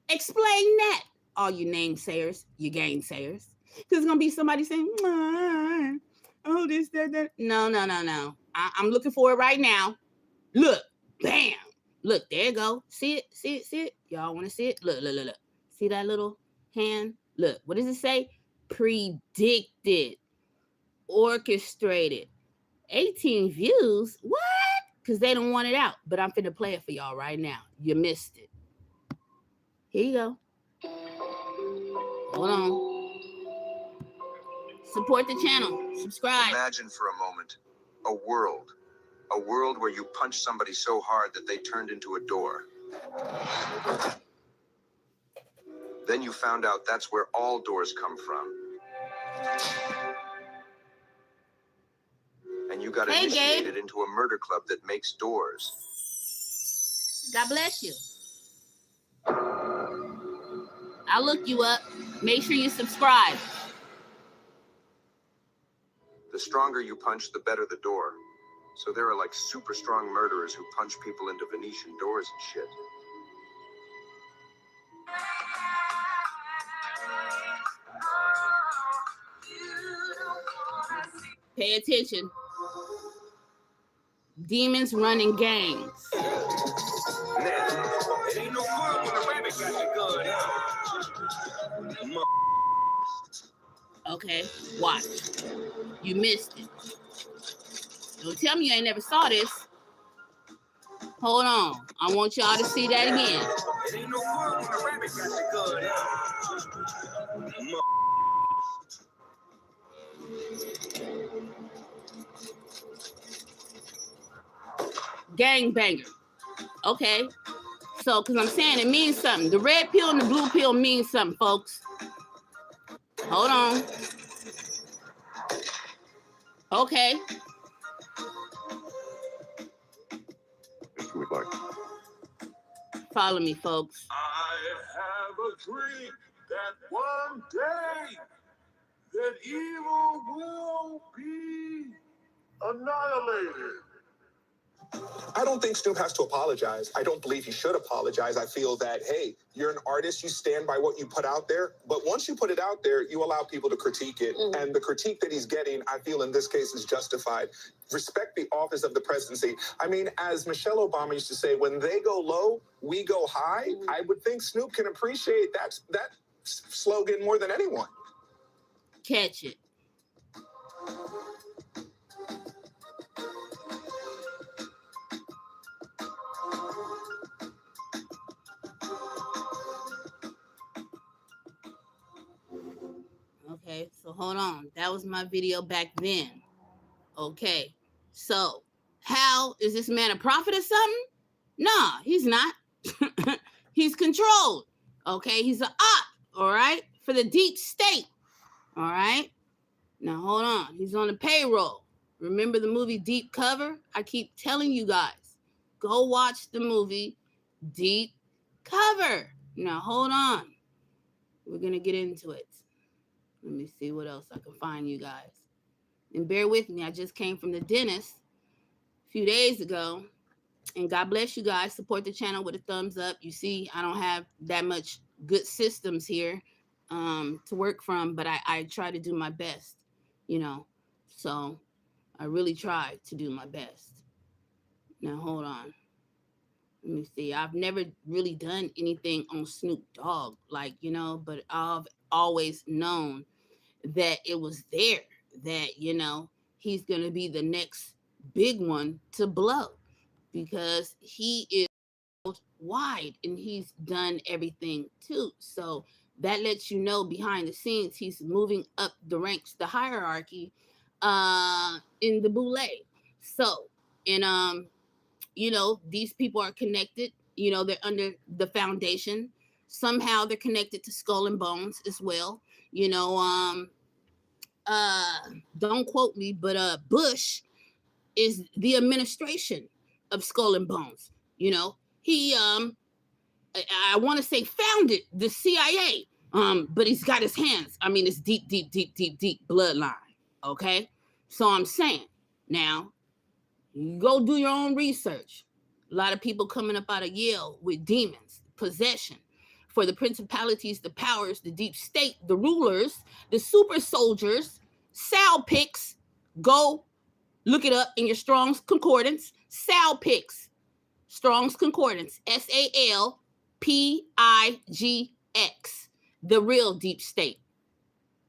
Explain that, all you namesayers, you gainsayers. Because there's going to be somebody saying, oh, this, that. No. I'm looking for it right now. Look, bam. Look, there you go. See it? Y'all want to see it? Look. See that little hand? Look, what does it say? Predicted. Orchestrated. 18 views? What? Because they don't want it out. But I'm finna play it for y'all right now. You missed it. Here you go. Hold on. Support the channel. Subscribe. Imagine for a moment a world where you punch somebody so hard that they turned into a door. Then you found out that's where all doors come from. And you got initiated into a murder club that makes doors. God bless you. I'll look you up. Make sure you subscribe. The stronger you punch, the better the door. So there are like super strong murderers who punch people into Venetian doors and shit. Pay attention. Demons running gangs. It ain't no fun when the rabbit got the gun. Okay, watch. You missed it. Don't tell me you ain't never saw this. Hold on. I want y'all to see that again. It ain't no fun when the rabbit got the gun. Gangbanger. Okay. So, because I'm saying it means something. The red pill and the blue pill means something, folks. Hold on. Okay. If you would like. Follow me, folks. I have a dream that one day that evil will be annihilated. I don't think Snoop has to apologize. I don't believe he should apologize. I feel that, hey, you're an artist, you stand by what you put out there. But once you put it out there, you allow people to critique it. And the critique that he's getting, I feel in this case is justified. Respect the office of the presidency. I mean, as Michelle Obama used to say, when they go low, we go high. I would think Snoop can appreciate that slogan more than anyone. Catch it. Okay, so hold on. That was my video back then. Okay, so how is this man a prophet or something? Nah, he's not. He's controlled. Okay, he's an op, all right, for the deep state. All right, now hold on. He's on the payroll. Remember the movie Deep Cover? I keep telling you guys, go watch the movie Deep Cover. Now hold on. We're going to get into it. Let me see what else I can find, you guys. And bear with me. I just came from the dentist a few days ago. And God bless you guys. Support the channel with a thumbs up. You see, I don't have that much good systems here. to work from, but I try to do my best, you know. So I really try to do my best. Now hold on. Let me see. I've never really done anything on Snoop Dogg, like, but I've always known that it was there, that, he's going to be the next big one to blow because he is wide and he's done everything too. So that lets you know behind the scenes he's moving up the ranks, the hierarchy in the boule. So, and these people are connected, they're under the foundation. Somehow they're connected to Skull and Bones as well. You know, don't quote me, but Bush is the administration of Skull and Bones. He I want to say founded the CIA, but he's got his hands. I mean, it's deep, deep, deep, deep, deep bloodline. Okay, so I'm saying now, you go do your own research. A lot of people coming up out of Yale with demons, possession, for the principalities, the powers, the deep state, the rulers, the super soldiers, Sal Picks. Go look it up in your Strong's Concordance. Sal Picks, Strong's Concordance, SALPIGX, the real deep state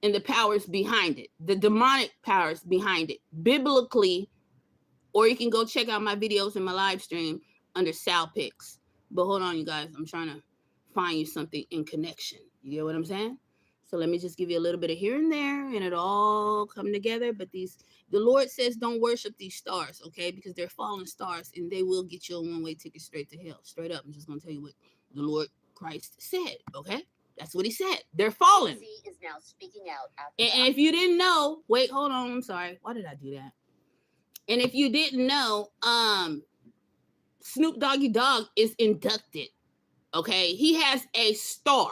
and the powers behind it, the demonic powers behind it, biblically. Or you can go check out my videos in my live stream under Sal Picks. But hold on, you guys. I'm trying to find you something in connection. You get what I'm saying? So let me just give you a little bit of here and there, and it all come together. But the Lord says don't worship these stars, okay? Because they're fallen stars, and they will get you a one-way ticket straight to hell. Straight up. I'm just going to tell you what the Lord Christ said, okay? That's what he said. They're fallen. Jay-Z is now speaking out after And if you didn't know, wait, hold on. I'm sorry. Why did I do that? And if you didn't know, Snoop Doggy Dogg is inducted. Okay, he has a star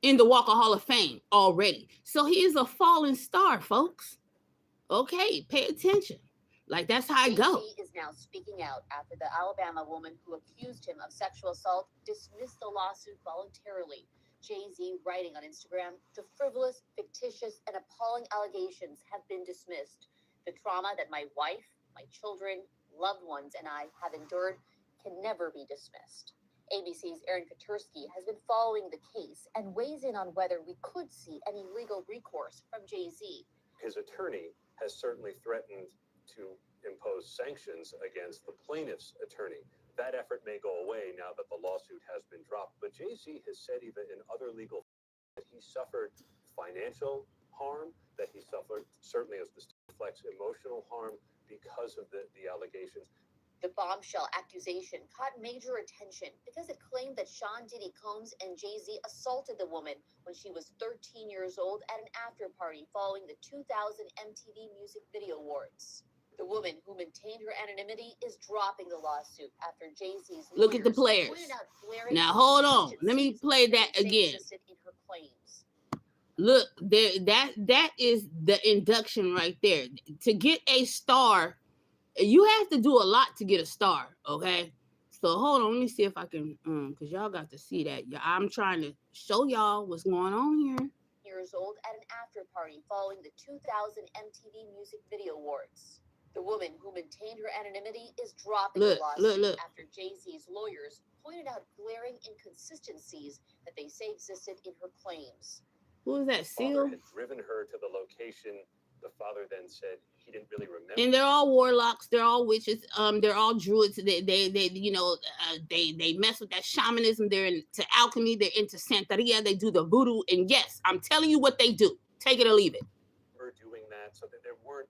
in the Walk of Hall of Fame already. So he is a fallen star, folks. Okay, pay attention. Like, that's how I go. Jay-Z is now speaking out after the Alabama woman who accused him of sexual assault dismissed the lawsuit voluntarily. Jay-Z writing on Instagram, the frivolous, fictitious, and appalling allegations have been dismissed. The trauma that my wife, my children, loved ones, and I have endured can never be dismissed. ABC's Aaron Katursky has been following the case and weighs in on whether we could see any legal recourse from Jay-Z. His attorney has certainly threatened to impose sanctions against the plaintiff's attorney. That effort may go away now that the lawsuit has been dropped. But Jay-Z has said even in other legal that he suffered financial harm, that he suffered, certainly as the state reflects, emotional harm because of the allegations. The bombshell accusation caught major attention because it claimed that Sean Diddy Combs and Jay-Z assaulted the woman when she was 13 years old at an after party following the 2000 MTV Music Video Awards. The woman who maintained her anonymity is dropping the lawsuit after Jay-Z's Look at the players. Now hold on. Let me play that again. In her claims. Look, there, that is the induction right there. To get a star, you have to do a lot to get a star, okay? So hold on, let me see if I can, because y'all got to see that. I'm trying to show y'all what's going on here. Years old at an after party following the 2000 MTV Music Video Awards. The woman who maintained her anonymity is dropping the lawsuit after Jay-Z's lawyers pointed out glaring inconsistencies that they say existed in her claims. Who is that, The father Seal? had driven her to the location. The father then said he didn't really remember. And they're all warlocks. They're all witches. They're all druids. They mess with that shamanism. They're into alchemy. They're into Santeria. They do the voodoo. And yes, I'm telling you what they do. Take it or leave it. We're doing that so that there weren't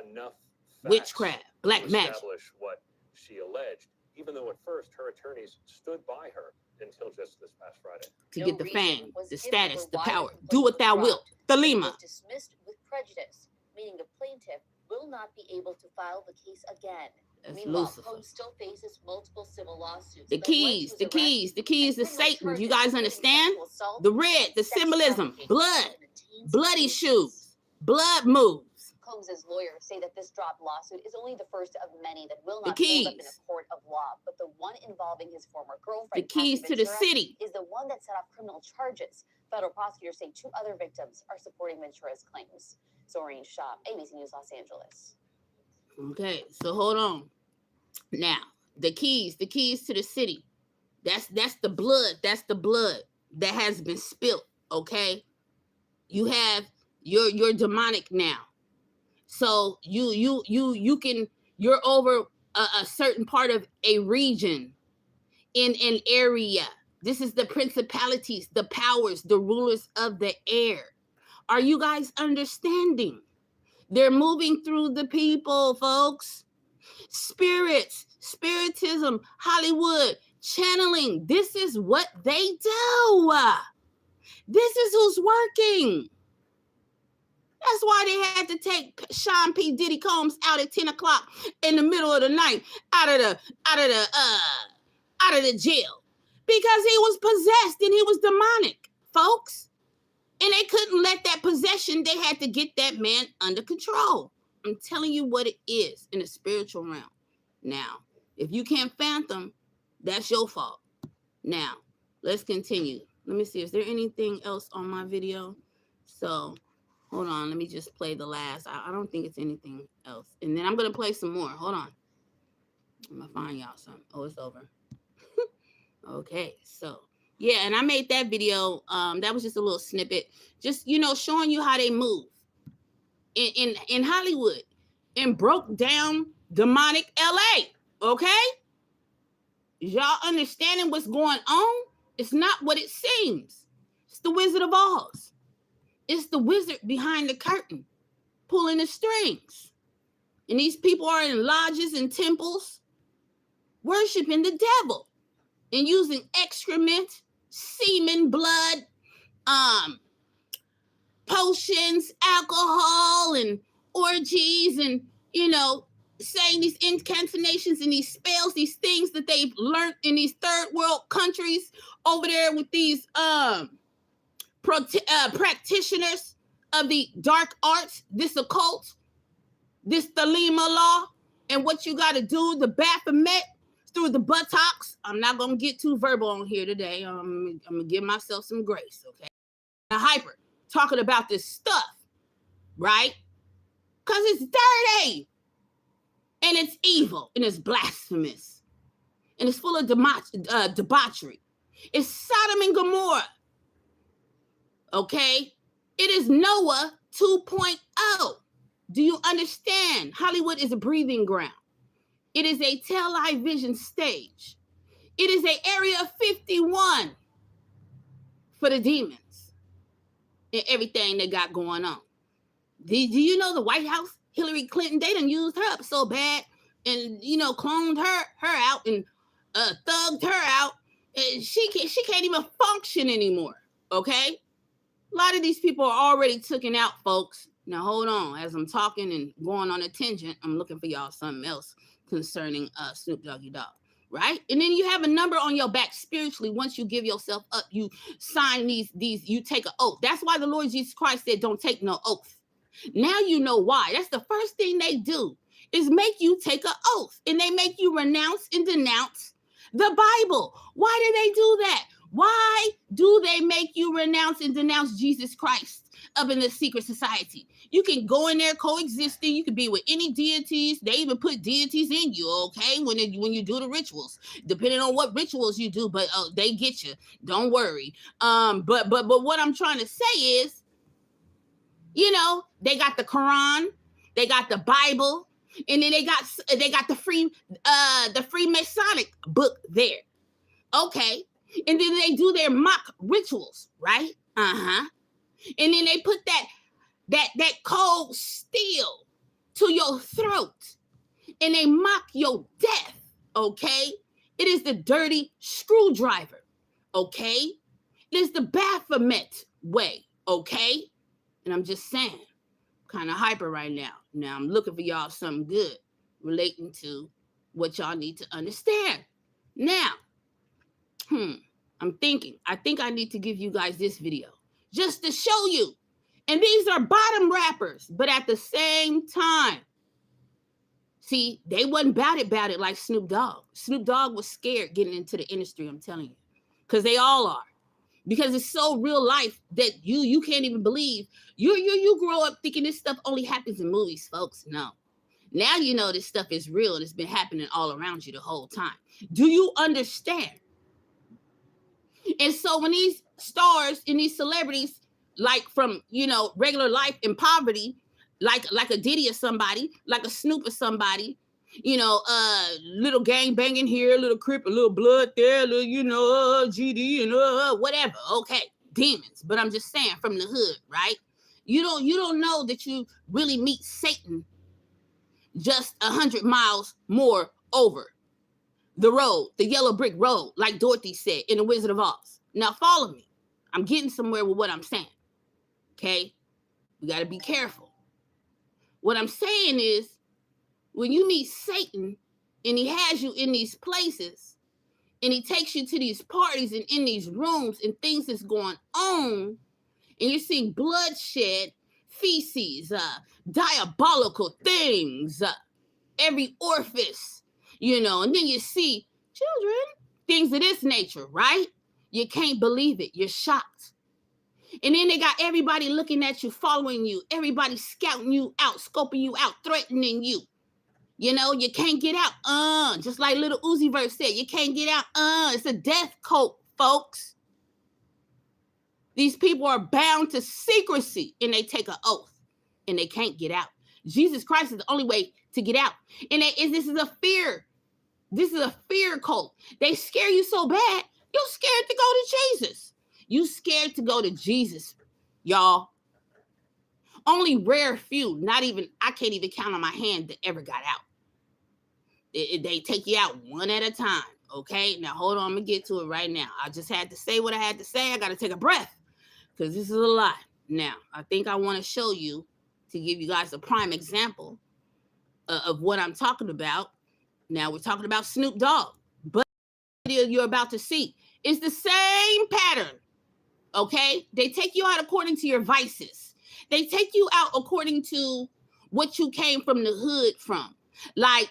enough facts Witchcraft, black to magic. establish what she alleged, even though at first her attorneys stood by her until just this past Friday. To No get the reason fame, was the given status, for the why power. complaint Do what was thou wilt. dropped. It Thelema. was dismissed with prejudice, meaning the plaintiff will not be able to file the case again. That's Meanwhile, Lucifer. Combs still faces multiple civil lawsuits. The that led to keys, his the arrest keys, the keys to and criminal Satan. You charges guys including understand? sexual assault The red, and the sex symbolism, trafficking blood, in the teens bloody and shoes, 18s. blood moves. Combs' lawyers say that this dropped lawsuit is only the first of many that will The not hold up in a keys. court of law. But the one involving his former The girlfriend, keys Kathy to the Ventura, city. is the one that set off criminal charges. Federal prosecutors say 2 other victims are supporting Ventura's claims. Zoreen Shaw, ABC News, Los Angeles. Okay, so hold on. Now, the keys to the city. That's the blood. That's the blood that has been spilt. Okay, you have you're demonic now. So you're over a certain part of a region in an area. This is the principalities, the powers, the rulers of the air. Are you guys understanding? They're moving through the people, folks. Spirits, spiritism, Hollywood, channeling. This is what they do. This is who's working. That's why they had to take Sean P. Diddy Combs out at 10 o'clock in the middle of the night out of the jail. Because he was possessed and he was demonic, folks. And they couldn't let that possession, they had to get that man under control. I'm telling you what it is in the spiritual realm. Now, if you can't fathom, that's your fault. Now, let's continue. Let me see, is there anything else on my video? So, hold on, let me just play the last. I don't think it's anything else. And then I'm going to play some more. Hold on. I'm going to find y'all something. Oh, it's over. Okay, so yeah, and I made that video. That was just a little snippet, just showing you how they move in Hollywood and broke down demonic LA. Okay, y'all understanding what's going on? It's not what it seems. It's the Wizard of Oz. It's the wizard behind the curtain, pulling the strings, and these people are in lodges and temples, worshiping the devil. And using excrement, semen, blood, potions, alcohol, and orgies, and saying these incantations and these spells, these things that they've learned in these third world countries over there with these practitioners of the dark arts, this occult, this Thelema law, and what you got to do, the Baphomet, through the buttocks. I'm not going to get too verbal on here today. I'm going to give myself some grace, okay? Now, hyper, talking about this stuff, right? Because it's dirty, and it's evil, and it's blasphemous, and it's full of debauchery. It's Sodom and Gomorrah, okay? It is Noah 2.0. Do you understand? Hollywood is a breathing ground. It is a television stage. It is an Area 51 for the demons and everything they got going on. Do you know the White House, Hillary Clinton, they done used her up so bad and, cloned her out and thugged her out. And she can't even function anymore, okay? A lot of these people are already taken out, folks. Now, hold on. As I'm talking and going on a tangent, I'm looking for y'all something else concerning Snoop Doggy Dogg, right? And then you have a number on your back spiritually. Once you give yourself up, you sign these, you take an oath. That's why the Lord Jesus Christ said, don't take no oath. Now you know why. That's the first thing they do is make you take an oath, and they make you renounce and denounce the Bible. Why do they do that? Why do they make you renounce and denounce Jesus Christ up in the secret society? You can go in there coexisting. You can be with any deities. They even put deities in you, okay? When you do the rituals, depending on what rituals you do, but they get you. Don't worry. But what I'm trying to say is, they got the Quran, they got the Bible, and then they got the Freemasonic book there, okay? And then they do their mock rituals, right? And then they put that cold steel to your throat, and they mock your death, okay? It is the dirty screwdriver, okay? It is the Baphomet way, okay? And I'm just saying, kind of hyper right now. Now I'm looking for y'all something good relating to what y'all need to understand. Now, I think I need to give you guys this video just to show you And these are bottom rappers, but at the same time, see, they wasn't about it like Snoop Dogg. Snoop Dogg was scared getting into the industry, I'm telling you. Because they all are. Because it's so real life that you can't even believe. You grow up thinking this stuff only happens in movies, folks. No. Now you know this stuff is real and it's been happening all around you the whole time. Do you understand? And so when these stars and these celebrities, like from, regular life in poverty, like a Diddy or somebody, like a Snoop or somebody, little gang banging here, a little Crip, a little blood there, a little, GD and whatever. Okay, demons. But I'm just saying, from the hood, right? You don't know that you really meet Satan just 100 miles more over the road, the yellow brick road, like Dorothy said in The Wizard of Oz. Now follow me. I'm getting somewhere with what I'm saying. Okay? We got to be careful. What I'm saying is, when you meet Satan and he has you in these places and he takes you to these parties and in these rooms and things that's going on, and you're seeing bloodshed, feces, diabolical things, every orifice, and then you see children, things of this nature, right? You can't believe it. You're shocked. And then they got everybody looking at you, following you, everybody scouting you out, scoping you out, threatening you. You can't get out. Just like Little Uzi Vert said, you can't get out. It's a death cult, folks. These people are bound to secrecy and they take an oath and they can't get out. Jesus Christ is the only way to get out. And this is a fear. This is a fear cult. They scare you so bad, you're scared to go to Jesus. You scared to go to Jesus, y'all. Only rare few, I can't even count on my hand that ever got out. They take you out one at a time, okay? Now, hold on, I'm going to get to it right now. I just had to say what I had to say. I got to take a breath because this is a lot. Now, I think I want to show you, to give you guys a prime example of what I'm talking about. Now, we're talking about Snoop Dogg, but the video you're about to see is the same pattern, okay? They take you out according to your vices. They take you out according to what you came from the hood from. Like,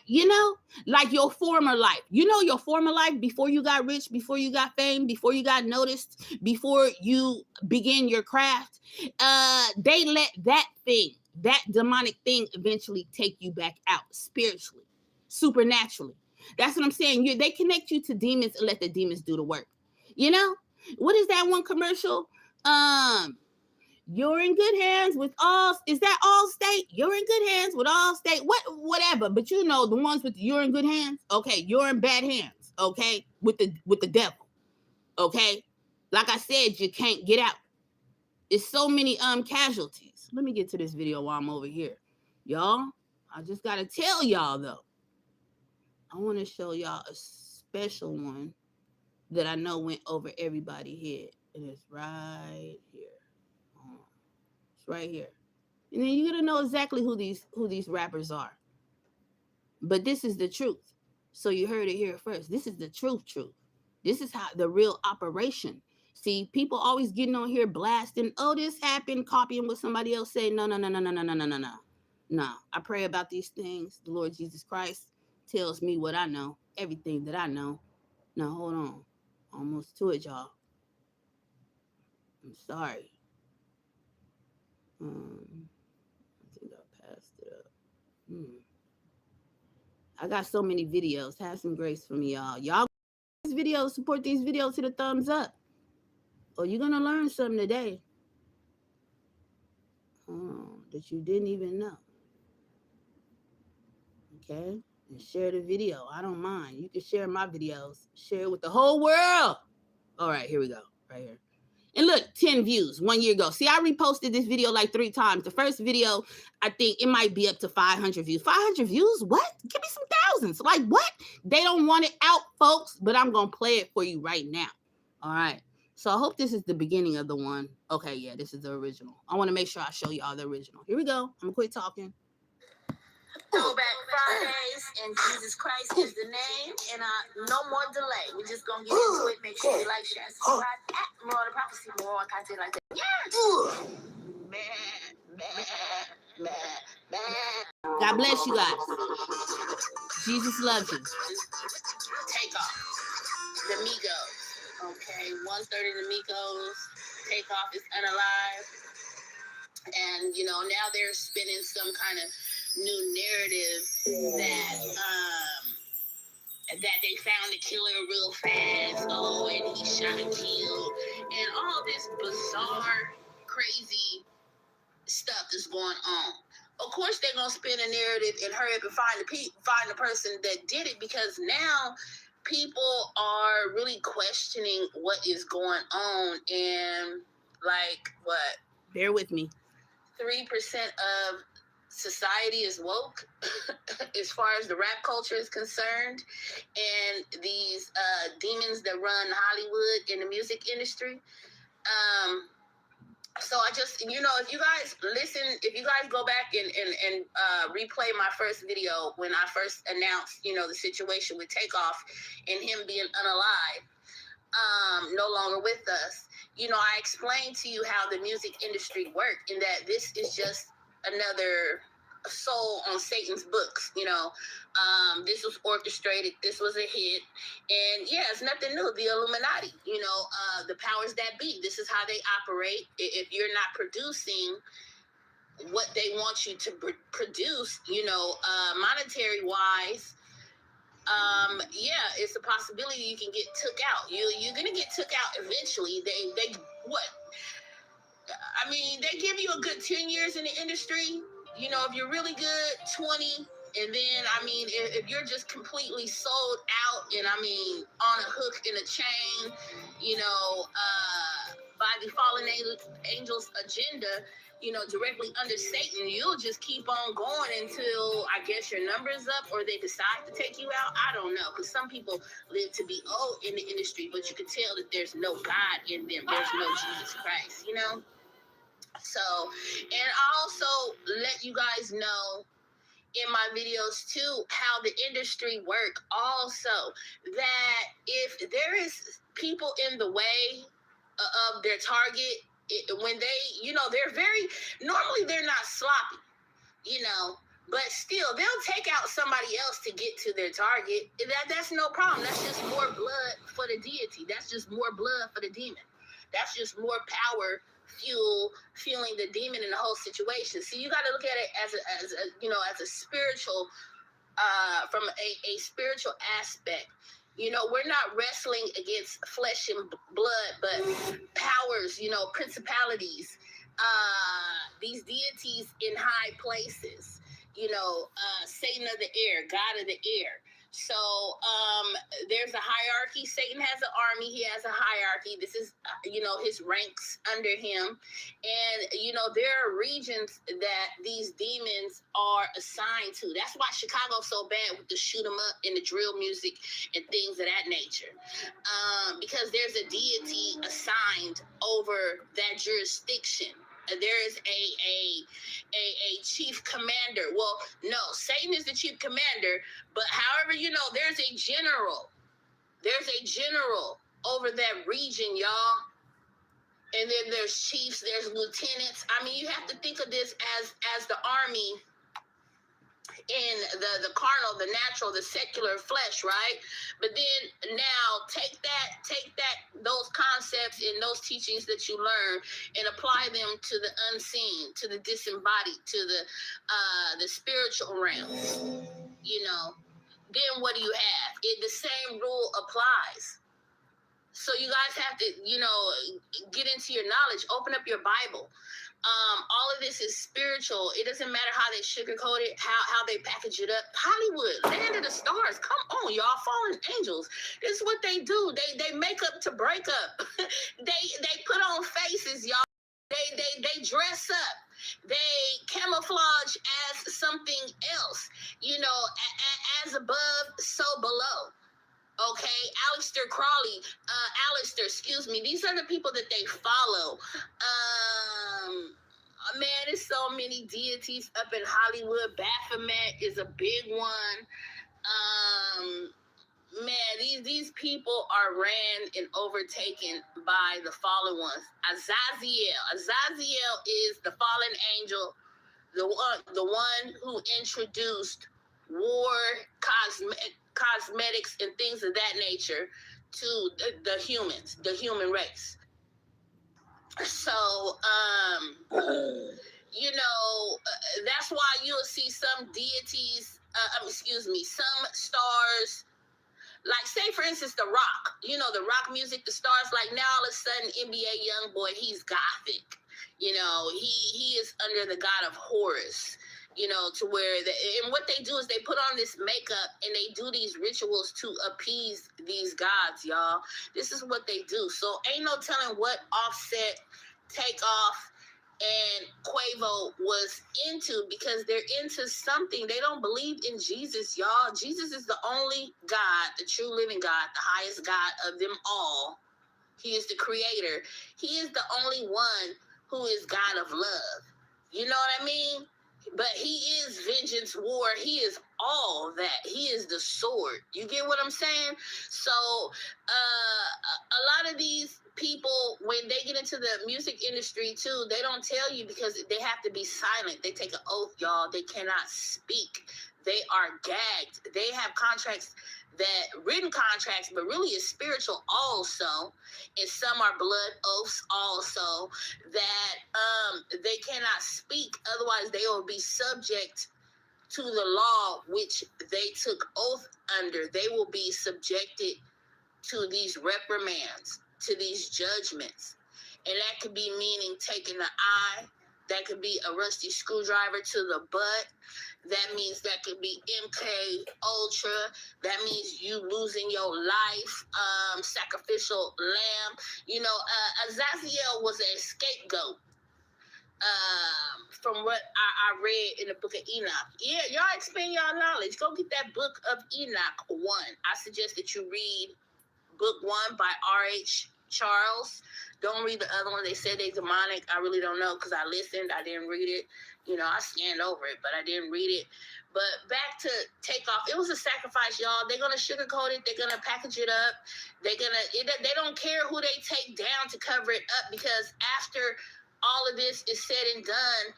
like your former life. Your former life before you got rich, before you got fame, before you got noticed, before you began your craft. They let that demonic thing eventually take you back out spiritually, supernaturally. That's what I'm saying. They connect you to demons and let the demons do the work. What is that one commercial? You're in good hands with is that Allstate? You're in good hands with Allstate. Whatever. But the ones with you're in good hands. Okay, you're in bad hands. Okay, with the devil. Okay, like I said, you can't get out. It's so many casualties. Let me get to this video while I'm over here, y'all. I just gotta tell y'all though. I want to show y'all a special one that I know went over everybody's head, and it's right here. It's right here. And then you're gonna know exactly who these rappers are. But this is the truth. So you heard it here first. This is the truth. This is how the real operation. See, people always getting on here blasting, oh, this happened, copying what somebody else said. No. No. I pray about these things. The Lord Jesus Christ tells me what I know, everything that I know. Now hold on. Almost to it, y'all. I'm sorry. I think I passed it up. I got so many videos. Have some grace for me, y'all. Y'all these videos, support these videos to the thumbs up. Or you're gonna learn something today. That you didn't even know. Okay? And share the video. I don't mind. You can share my videos. Share it with the whole world. All right, here we go. Right here. And look, 10 views 1 year ago. See, I reposted this video like 3 times. The first video, I think it might be up to 500 views. 500 views? What? Give me some thousands. Like, what? They don't want it out, folks, but I'm going to play it for you right now. All right. So I hope this is the beginning of the one. Okay, yeah, this is the original. I want to make sure I show y'all the original. Here we go. I'm going to quit talking. Throwback Fridays, and Jesus Christ is the name, and no more delay. We're just gonna get into it. Make sure you like, share, subscribe at More of the Prophecy, more content like that. Yeah, man. God bless you guys. Jesus loves you. Take off. The Migos. Okay, 1/3 of the Migos. Takeoff is unalive. And, you know, now they're spinning some kind of new narrative that they found the killer real fast. Oh, and he shot and killed. And all this bizarre, crazy stuff that's going on. Of course, they're gonna spin a narrative and hurry up and find the person that did it, because now people are really questioning what is going on. And like, what? Bear with me. 3% of society is woke as far as the rap culture is concerned, and these demons that run Hollywood in the music industry. So I just, you know, if you guys go back and replay my first video when I first announced, you know, the situation with Takeoff and him being unalive, no longer with us, you know, I explained to you how the music industry worked, and that this is just another soul on Satan's books. You know, this was orchestrated, this was a hit, and yeah, it's nothing new. The Illuminati, you know, the powers that be, this is how they operate. If you're not producing what they want you to produce, you know, monetary wise, yeah, it's a possibility you can get took out. You're gonna get took out eventually. They what? I mean, they give you a good 10 years in the industry. You know, if you're really good, 20. And then, I mean, if you're just completely sold out and, I mean, on a hook in a chain, you know, by the fallen angel's agenda, you know, directly under Satan, you'll just keep on going until, I guess, your number's up or they decide to take you out. I don't know, because some people live to be old in the industry, but you can tell that there's no God in them. There's no Jesus Christ, you know? So, and I also let you guys know in my videos too how the industry work also, that if there is people in the way of their target, when they, you know, normally they're not sloppy, you know, but still they'll take out somebody else to get to their target. That's no problem. That's just more blood for the deity. That's just more blood for the demon. That's just more power fueling the demon in the whole situation. So you got to look at it as a you know, as a spiritual, from a spiritual aspect. You know, we're not wrestling against flesh and blood, but powers, you know, principalities, these deities in high places, you know, Satan of the air, God of the air. So there's a hierarchy. Satan has an army. He has a hierarchy. This is, you know, his ranks under him. And, you know, there are regions that these demons are assigned to. That's why Chicago's so bad with the shoot 'em up and the drill music and things of that nature. Because there's a deity assigned over that jurisdiction. There is a chief commander. Well, no, Satan is the chief commander, but however, you know, there's a general. There's a general over that region, y'all. And then there's chiefs, there's lieutenants. I mean, you have to think of this as the army in the carnal, the natural, the secular flesh, right? But then now take those concepts and those teachings that you learn and apply them to the unseen, to the disembodied, to the spiritual realm. You know, then what do you have? The same rule applies. So you guys have to, you know, get into your knowledge, open up your Bible. All of this is spiritual. It doesn't matter how they sugarcoat it, how they package it up. Hollywood, Land of the Stars, come on, y'all, fallen angels. This is what they do. They make up to break up. they put on faces, y'all. They dress up. They camouflage as something else. You know, as above, so below. Okay, Alistair, excuse me. These are the people that they follow. Man, there's so many deities up in Hollywood. Baphomet is a big one. man, these people are ran and overtaken by the fallen ones. Azaziel is the fallen angel, the one who introduced war, cosmetics, and things of that nature to the humans, the human race. So, that's why you'll see some deities, some stars. Like, say, for instance, The Rock. The Rock music, the stars, like, now all of a sudden, NBA Youngboy, he's gothic. He is under the god of Horus, to where, and what they do is they put on this makeup and they do these rituals to appease these gods, y'all. This is what they do. So ain't no telling what Offset, Takeoff, and Quavo was into, because they're into something. They don't believe in Jesus, y'all. Jesus is the only God, the true living God, the highest God of them all. He is the creator. He is the only one who is God of love. You know what I mean? But he is vengeance, war. He is all that. He is the sword. You get what I'm saying? So a lot of these people, when they get into the music industry too, they don't tell you, because they have to be silent. They take an oath, y'all. They cannot speak. They are gagged. They have written contracts, but really is spiritual also, and some are blood oaths also, that they cannot speak, otherwise they will be subject to the law which they took oath under. They will be subjected to these reprimands, to these judgments, and that could be meaning taking the eye, that could be a rusty screwdriver to the butt. That means that could be MK Ultra. That means you losing your life, sacrificial lamb. Azaziel was a scapegoat. From what I read in the book of Enoch. Yeah, y'all expand y'all knowledge. Go get that book of Enoch 1. I suggest that you read book 1 by R.H. Charles. Don't read the other one. They said they demonic. I really don't know, because I listened. I didn't read it. I scanned over it, but I didn't read it. But back to Takeoff. It was a sacrifice, y'all. They're going to sugarcoat it. They're going to package it up. They don't care who they take down to cover it up, because after all of this is said and done,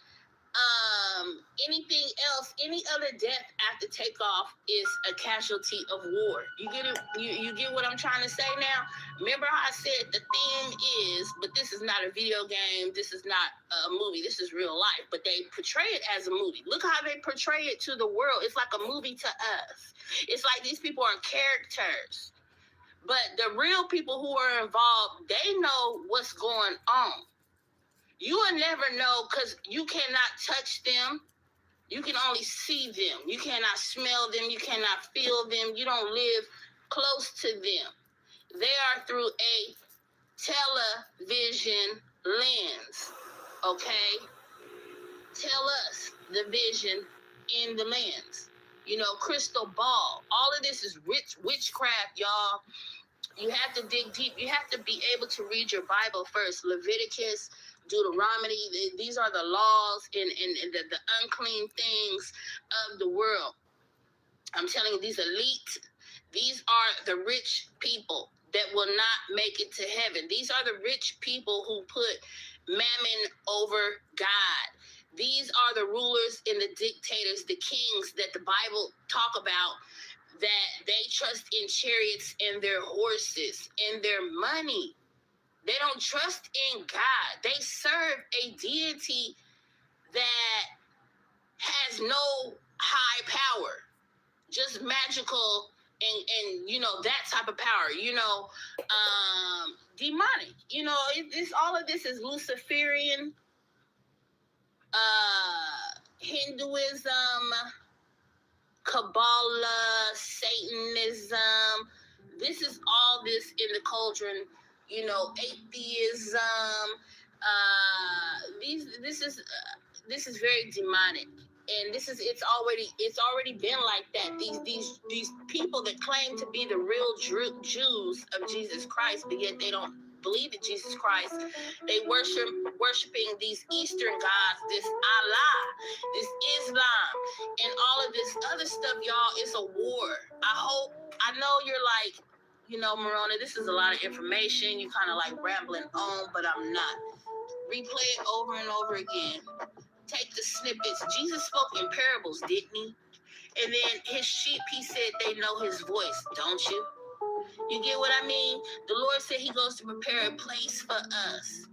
anything else, any other death after Takeoff is a casualty of war. You get it? You get what I'm trying to say now? Remember how I said the theme is, but this is not a video game. This is not a movie. This is real life. But they portray it as a movie. Look how they portray it to the world. It's like a movie to us. It's like these people are characters. But the real people who are involved, they know what's going on. You will never know, because you cannot touch them. You can only see them. You cannot smell them. You cannot feel them. You don't live close to them. They are through a television lens, okay? Tell us the vision in the lens. Crystal ball. All of this is witchcraft, y'all. You have to dig deep. You have to be able to read your Bible first. Leviticus, Deuteronomy, these are the laws and the unclean things of the world. I'm telling you, these are the rich people that will not make it to heaven. These are the rich people who put mammon over God. These are the rulers and the dictators, the kings that the Bible talk about, that they trust in chariots and their horses and their money. They don't trust in God. They serve a deity that has no high power, just magical and that type of power, demonic. It's all of this is Luciferian, Hinduism, Kabbalah, Satanism. This is all this in the cauldron. Atheism. This is very demonic, and it's already been like that. These people that claim to be the real Jews of Jesus Christ, but yet they don't believe in Jesus Christ, they worshiping these Eastern gods, this Allah, this Islam, and all of this other stuff, y'all. It's a war. I know you're like, you know, Marona, this is a lot of information. You kind of like rambling on, but I'm not. Replay it over and over again. Take the snippets. Jesus spoke in parables, didn't he? And then his sheep, he said they know his voice, don't you? You get what I mean? The Lord said he goes to prepare a place for us.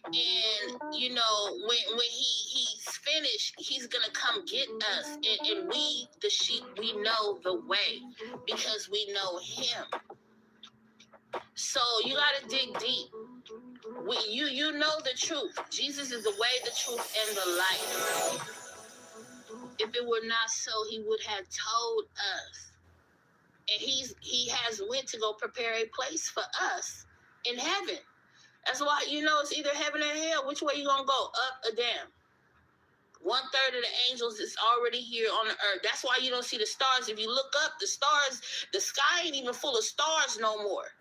And, you know, when he's finished, he's going to come get us. And we, the sheep, we know the way because we know him. So you got to dig deep. You know the truth. Jesus is the way, the truth, and the life. If it were not so, he would have told us. And he has went to go prepare a place for us in heaven. That's why, you know, it's either heaven or hell. Which way you gonna go? Up or down? 1/3 of the angels is already here on the earth. That's why you don't see the stars. If you look up, the stars, the sky ain't even full of stars no more.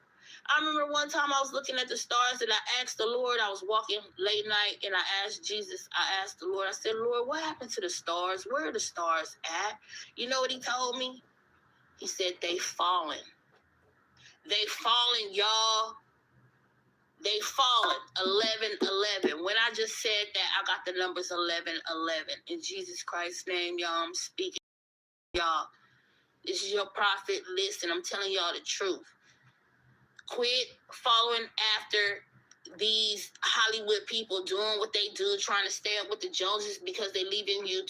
I remember one time I was looking at the stars and I asked the Lord, I was walking late night and I asked Jesus, I asked the Lord, I said, Lord, what happened to the stars? Where are the stars at? You know what he told me? He said, they fallen. They fallen, y'all. They fallen. 11:11. When I just said that, I got the numbers 11:11. In Jesus Christ's name, y'all, I'm speaking. Y'all, this is your prophet. Listen, I'm telling y'all the truth. Quit following after these Hollywood people doing what they do, trying to stay up with the Joneses because they lead you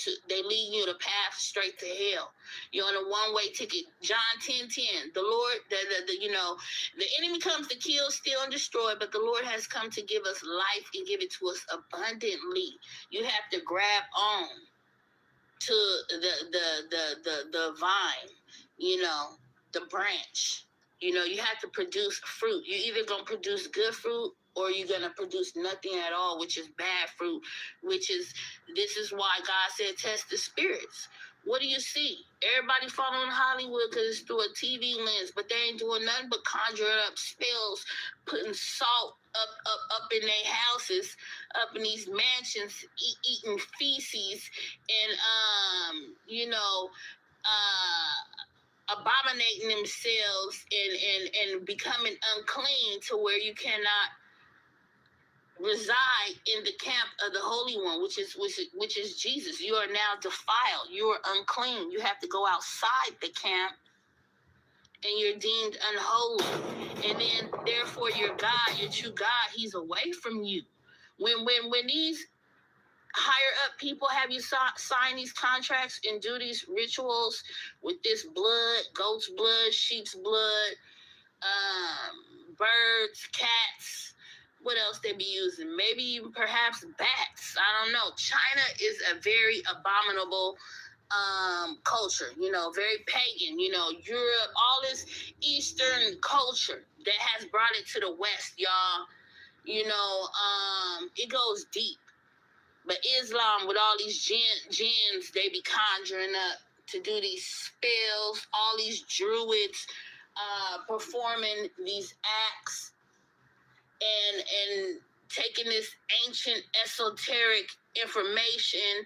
the path straight to hell. You're on a one-way ticket. John 10:10. The Lord, the enemy comes to kill, steal, and destroy, but the Lord has come to give us life and give it to us abundantly. You have to grab on to the vine, you know, the branch. You know, you have to produce fruit. You're either going to produce good fruit or you're going to produce nothing at all, which is bad fruit, this is why God said test the spirits. What do you see? Everybody following Hollywood because it's through a TV lens, but they ain't doing nothing but conjuring up spells, putting salt up in their houses, up in these mansions, eating feces, and, abominating themselves and becoming unclean to where you cannot reside in the camp of the Holy One, which is Jesus. You are now defiled. You are unclean. You have to go outside the camp, and you're deemed unholy. And then, therefore, your God, your true God, he's away from you. When these higher up people have you sign these contracts and do these rituals with this blood, goat's blood, sheep's blood, birds, cats, what else they be using? Maybe even perhaps bats. I don't know. China is a very abominable culture, you know, very pagan, you know, Europe, all this Eastern culture that has brought it to the West, y'all. You know, it goes deep. But Islam, with all these jinns, they be conjuring up to do these spells, all these druids performing these acts and taking this ancient esoteric information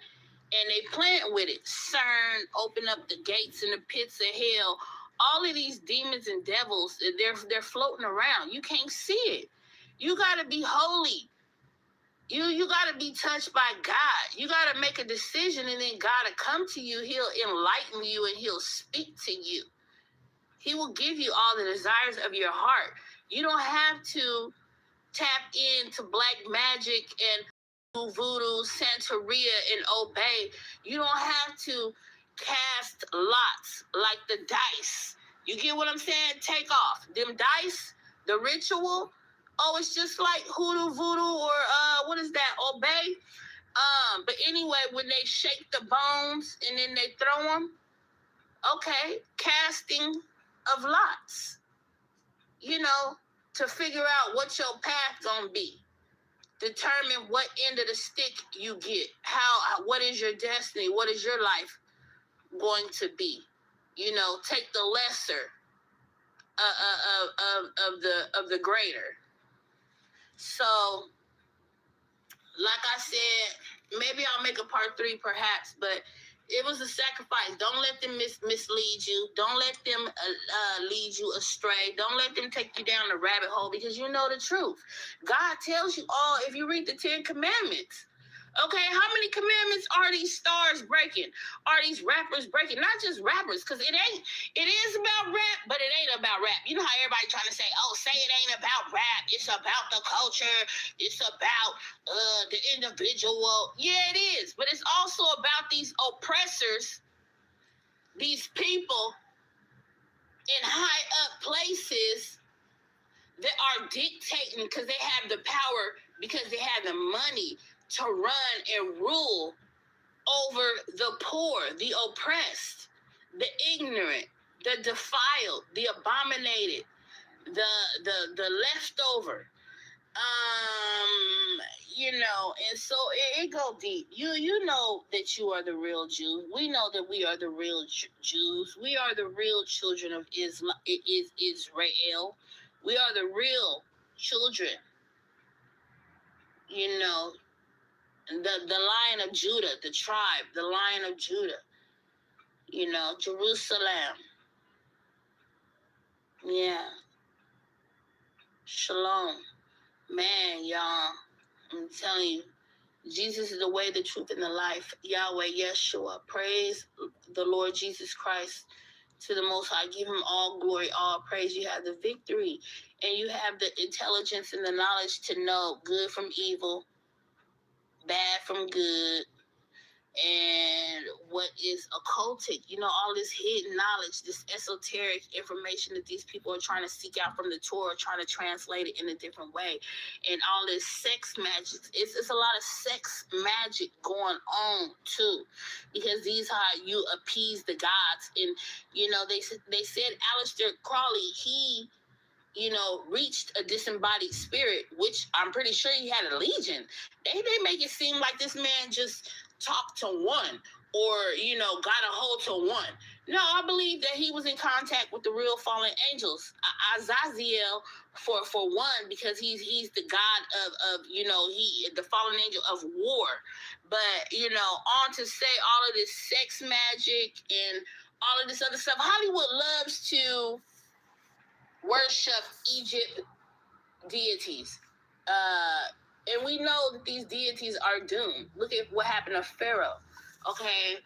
and they playing with it. CERN, open up the gates and the pits of hell. All of these demons and devils, they're floating around. You can't see it. You got to be holy. You got to be touched by God. You got to make a decision and then God will come to you. He'll enlighten you and he'll speak to you. He will give you all the desires of your heart. You don't have to tap into black magic and voodoo, Santeria, and obey. You don't have to cast lots like the dice. You get what I'm saying? Take off. Them dice, the ritual, oh, it's just like hoodoo, voodoo, or what is that? Obey. But anyway, when they shake the bones and then they throw them, okay, casting of lots. You know, to figure out what your path gonna be. Determine what end of the stick you get. What is your destiny? What is your life going to be? You know, take the lesser of the greater. So, like I said, maybe I'll make a part 3 perhaps, but it was a sacrifice. Don't let them mislead you. Don't let them lead you astray. Don't let them take you down the rabbit hole, because you know the truth. God tells you all if you read the 10 Commandments. Okay, how many commandments are these stars breaking? Are these rappers breaking? Not just rappers, because it is about rap, but it ain't about rap. You know how everybody trying to say, oh, say it ain't about rap. It's about the culture. It's about the individual. Yeah, it is. But it's also about these oppressors, these people in high up places that are dictating because they have the power, because they have the money to run and rule over the poor, the oppressed, the ignorant, the defiled, the abominated, the leftover. And so it go deep. You know that you are the real Jew. We know that we are the real Jews. We are the real children of Islam. It is Israel. We are the real children. You know, the Lion of Judah, the tribe, the Lion of Judah. You know, Jerusalem. Yeah. Shalom. Man, y'all, I'm telling you, Jesus is the way, the truth, and the life. Yahweh, Yeshua. Praise the Lord Jesus Christ. To the Most High, give him all glory, all praise. You have the victory, and you have the intelligence and the knowledge to know good from evil, bad from good, and what is occultic. You know, all this hidden knowledge, this esoteric information that these people are trying to seek out from the Torah, trying to translate it in a different way, and all this sex magic. It's a lot of sex magic going on too, because these how you appease the gods. And you know, they said Aleister Crowley, he reached a disembodied spirit, which I'm pretty sure he had a legion. They make it seem like this man just talked to one, or got a hold to one. No, I believe that he was in contact with the real fallen angels. Azazel, for one, because he's the god of he the fallen angel of war. But on to say all of this sex magic and all of this other stuff. Hollywood loves to worship Egypt deities. And we know that these deities are doomed. Look at what happened to Pharaoh. Okay.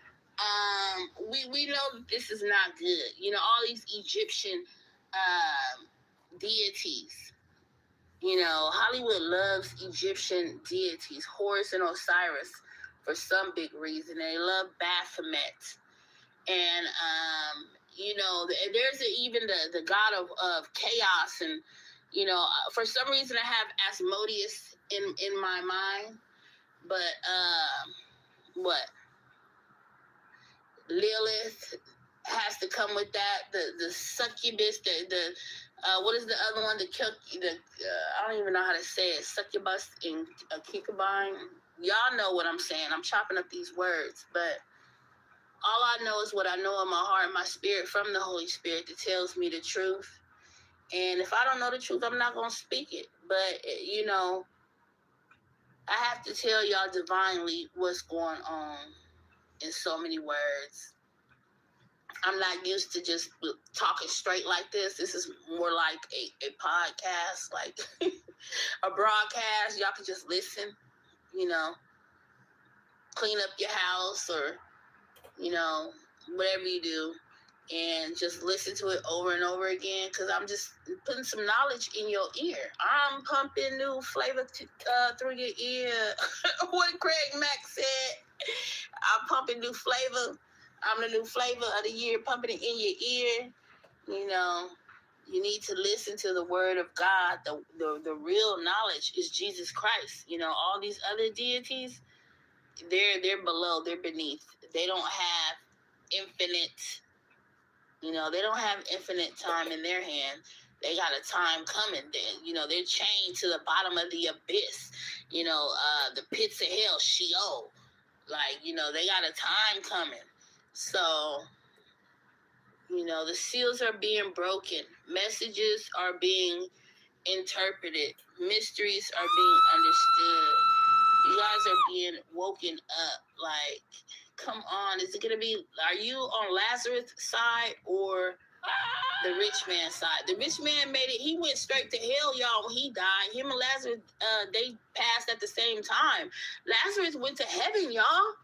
We know that this is not good. All these Egyptian deities. Hollywood loves Egyptian deities, Horus and Osiris, for some big reason. They love Baphomet. And there's even the god of chaos, and for some reason I have Asmodeus in my mind, but what Lilith has to come with that, the succubus, the what is the other one, I don't even know how to say it, succubus and concubine. Y'all know what I'm saying. I'm chopping up these words, but all I know is what I know in my heart and my spirit from the Holy Spirit that tells me the truth. And if I don't know the truth, I'm not going to speak it. But, I have to tell y'all divinely what's going on in so many words. I'm not used to just talking straight like this. This is more like a podcast, like a broadcast. Y'all can just listen, clean up your house, or whatever you do, and just listen to it over and over again, because I'm just putting some knowledge in your ear. I'm pumping new flavor through your ear. What Craig Mack said. I'm pumping new flavor. I'm the new flavor of the year, pumping it in your ear. You need to listen to the word of God. The real knowledge is Jesus Christ. All these other deities, they're below, they're beneath. They don't have infinite, they don't have infinite time in their hand. They got a time coming. They're chained to the bottom of the abyss, the pits of hell, Sheol. Like, they got a time coming. So, the seals are being broken. Messages are being interpreted. Mysteries are being understood. You guys are being woken up. Like, come on. Is it going to be, are you on Lazarus' side or the rich man's side? The rich man made it. He went straight to hell, y'all, when he died. Him and Lazarus, they passed at the same time. Lazarus went to heaven, y'all.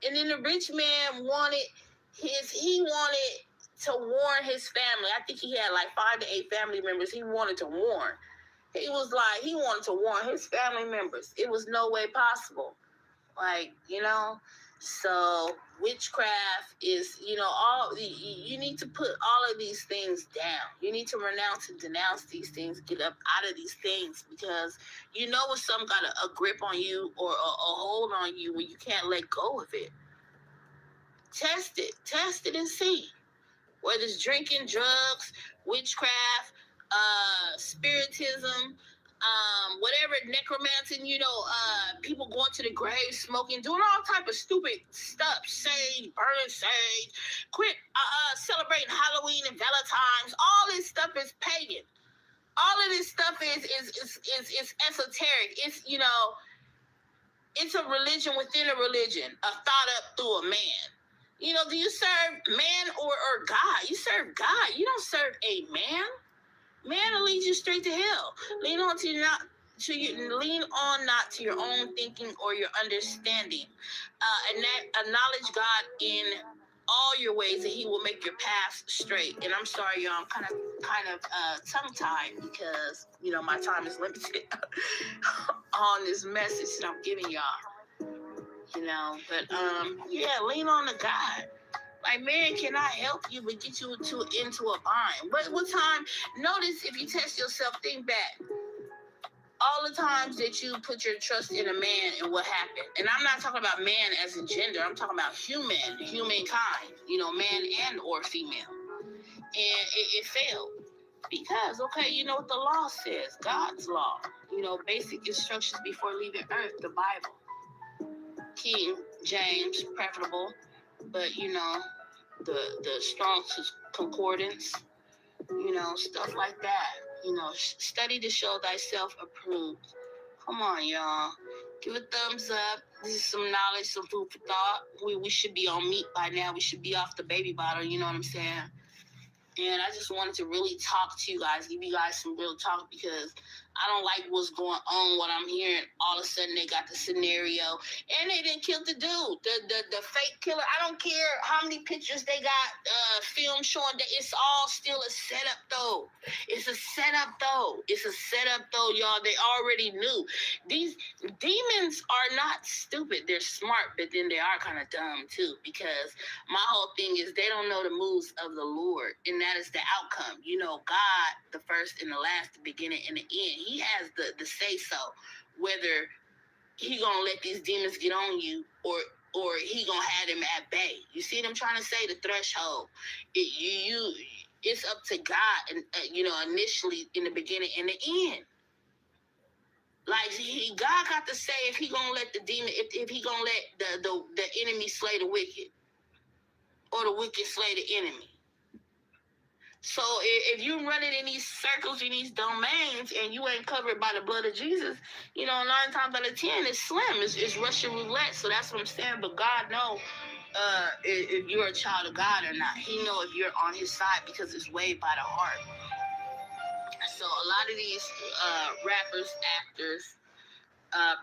And then the rich man wanted to warn his family. I think he had like 5 to 8 family members he wanted to warn. He wanted to warn his family members. It was no way possible. Like, so witchcraft is, you need to put all of these things down. You need to renounce and denounce these things, get up out of these things, because when some got a grip on you or a hold on you when you can't let go of it. Test it and see. Whether it's drinking, drugs, witchcraft, spiritism, whatever, necromancy, people going to the grave, smoking, doing all type of stupid stuff, sage, burning sage, quit celebrating Halloween and Valentine's. All this stuff is pagan. All of this stuff is esoteric. It's it's a religion within a religion, a thought up through a man. Do you serve man or God? You serve God. You don't serve a man. Man will lead you straight to hell. Lean on not to your own thinking or your understanding. And that acknowledge God in all your ways, and He will make your path straight. And I'm sorry, y'all, I'm kind of tongue-tied because my time is limited on this message that I'm giving y'all. Lean on to God. Like, man cannot help you but get you into a bind. What time? Notice, if you test yourself, think back. All the times that you put your trust in a man and what happened. And I'm not talking about man as in gender. I'm talking about humankind. Man and or female. And it failed. Because, you know what the law says. God's law. Basic instructions before leaving earth, the Bible. King James, preferable, but the Strong's Concordance, stuff like that. Study to show thyself approved. Come on, y'all, give a thumbs up. This is some knowledge, some food for thought. We should be on meat by now. We should be off the baby bottle. You know what I'm saying? And I just wanted to really talk to you guys, give you guys some real talk, because I don't like what's going on, what I'm hearing. All of a sudden, they got the scenario, and they didn't kill the dude, the fake killer. I don't care how many pictures they got film showing that it's all still a setup, though. It's a setup, though, y'all. They already knew. These demons are not stupid. They're smart, but then they are kind of dumb, too, because my whole thing is they don't know the moves of the Lord, and that is the outcome. God, the first and the last, the beginning and the end. He has the say so, whether He gonna let these demons get on you or He gonna have them at bay. You see what I'm trying to say? The threshold. It's up to God, and initially, in the beginning and the end. Like, God got to say if He gonna let the demon, if He gonna let the enemy slay the wicked, or the wicked slay the enemy. So if you're running in these circles, in these domains, and you ain't covered by the blood of Jesus, 9 times out of 10, it's slim. It's Russian roulette. So that's what I'm saying. But God knows if you're a child of God or not. He knows if you're on His side, because it's weighed by the heart. So a lot of these rappers, actors,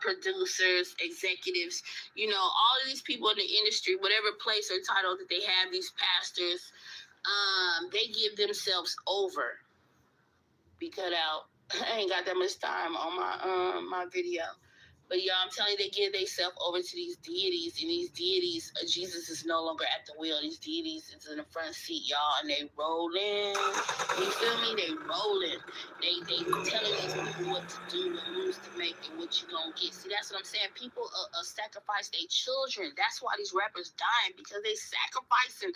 producers, executives, all of these people in the industry, whatever place or title that they have, these pastors, they give themselves over. Be cut out. I ain't got that much time on my video. But y'all, I'm telling you, they give themselves over to these deities, and these deities, Jesus is no longer at the wheel. These deities is in the front seat, y'all, and they rolling. You feel me? They rolling. They telling these people what to do, what moves to make, and what you gonna get. See, that's what I'm saying. People sacrifice their children. That's why these rappers dying, because they sacrificing.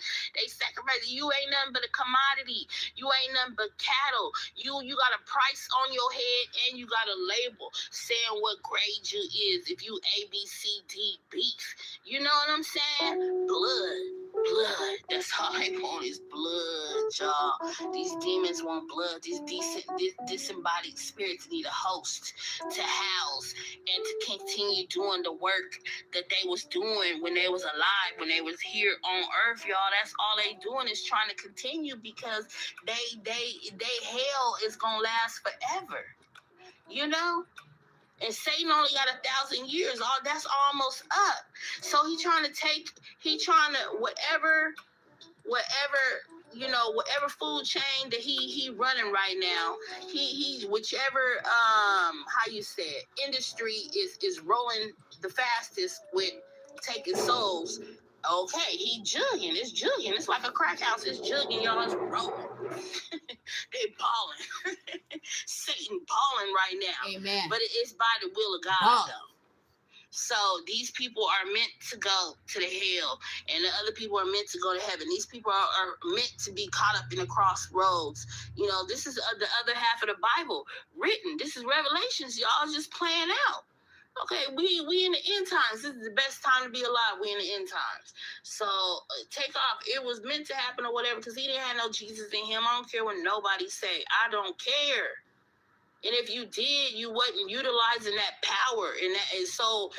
You ain't nothing but a commodity. You ain't nothing but cattle. You got a price on your head, and you got a label saying what grade you is. If you ABCD beef, you know what I'm saying? Blood. blood. That's all they want is blood, y'all. These demons want blood. These disembodied spirits need a host to house and to continue doing the work that they was doing when they was alive, when they was here on earth, y'all. That's all they doing is trying to continue because they hell is gonna last forever. You know? And Satan only got 1,000 years. All that's almost up. So he trying to whatever whatever food chain that he running right now. He whichever how you say it, industry is rolling the fastest with taking souls. Okay, he jugging. It's jugging. It's like a crack house. It's jugging, y'all. It's rolling. They balling. Satan balling right now. Amen. But it's by the will of God, though. So these people are meant to go to the hell, and the other people are meant to go to heaven. These people are meant to be caught up in the crossroads. You know, this is the other half of the Bible written. This is Revelations. Y'all just playing out. Okay, we in the end times. This is the best time to be alive. We in the end times. So take off. It was meant to happen or whatever because he didn't have no Jesus in him. I don't care what nobody say. I don't care. And if you did, you wasn't utilizing that power. And so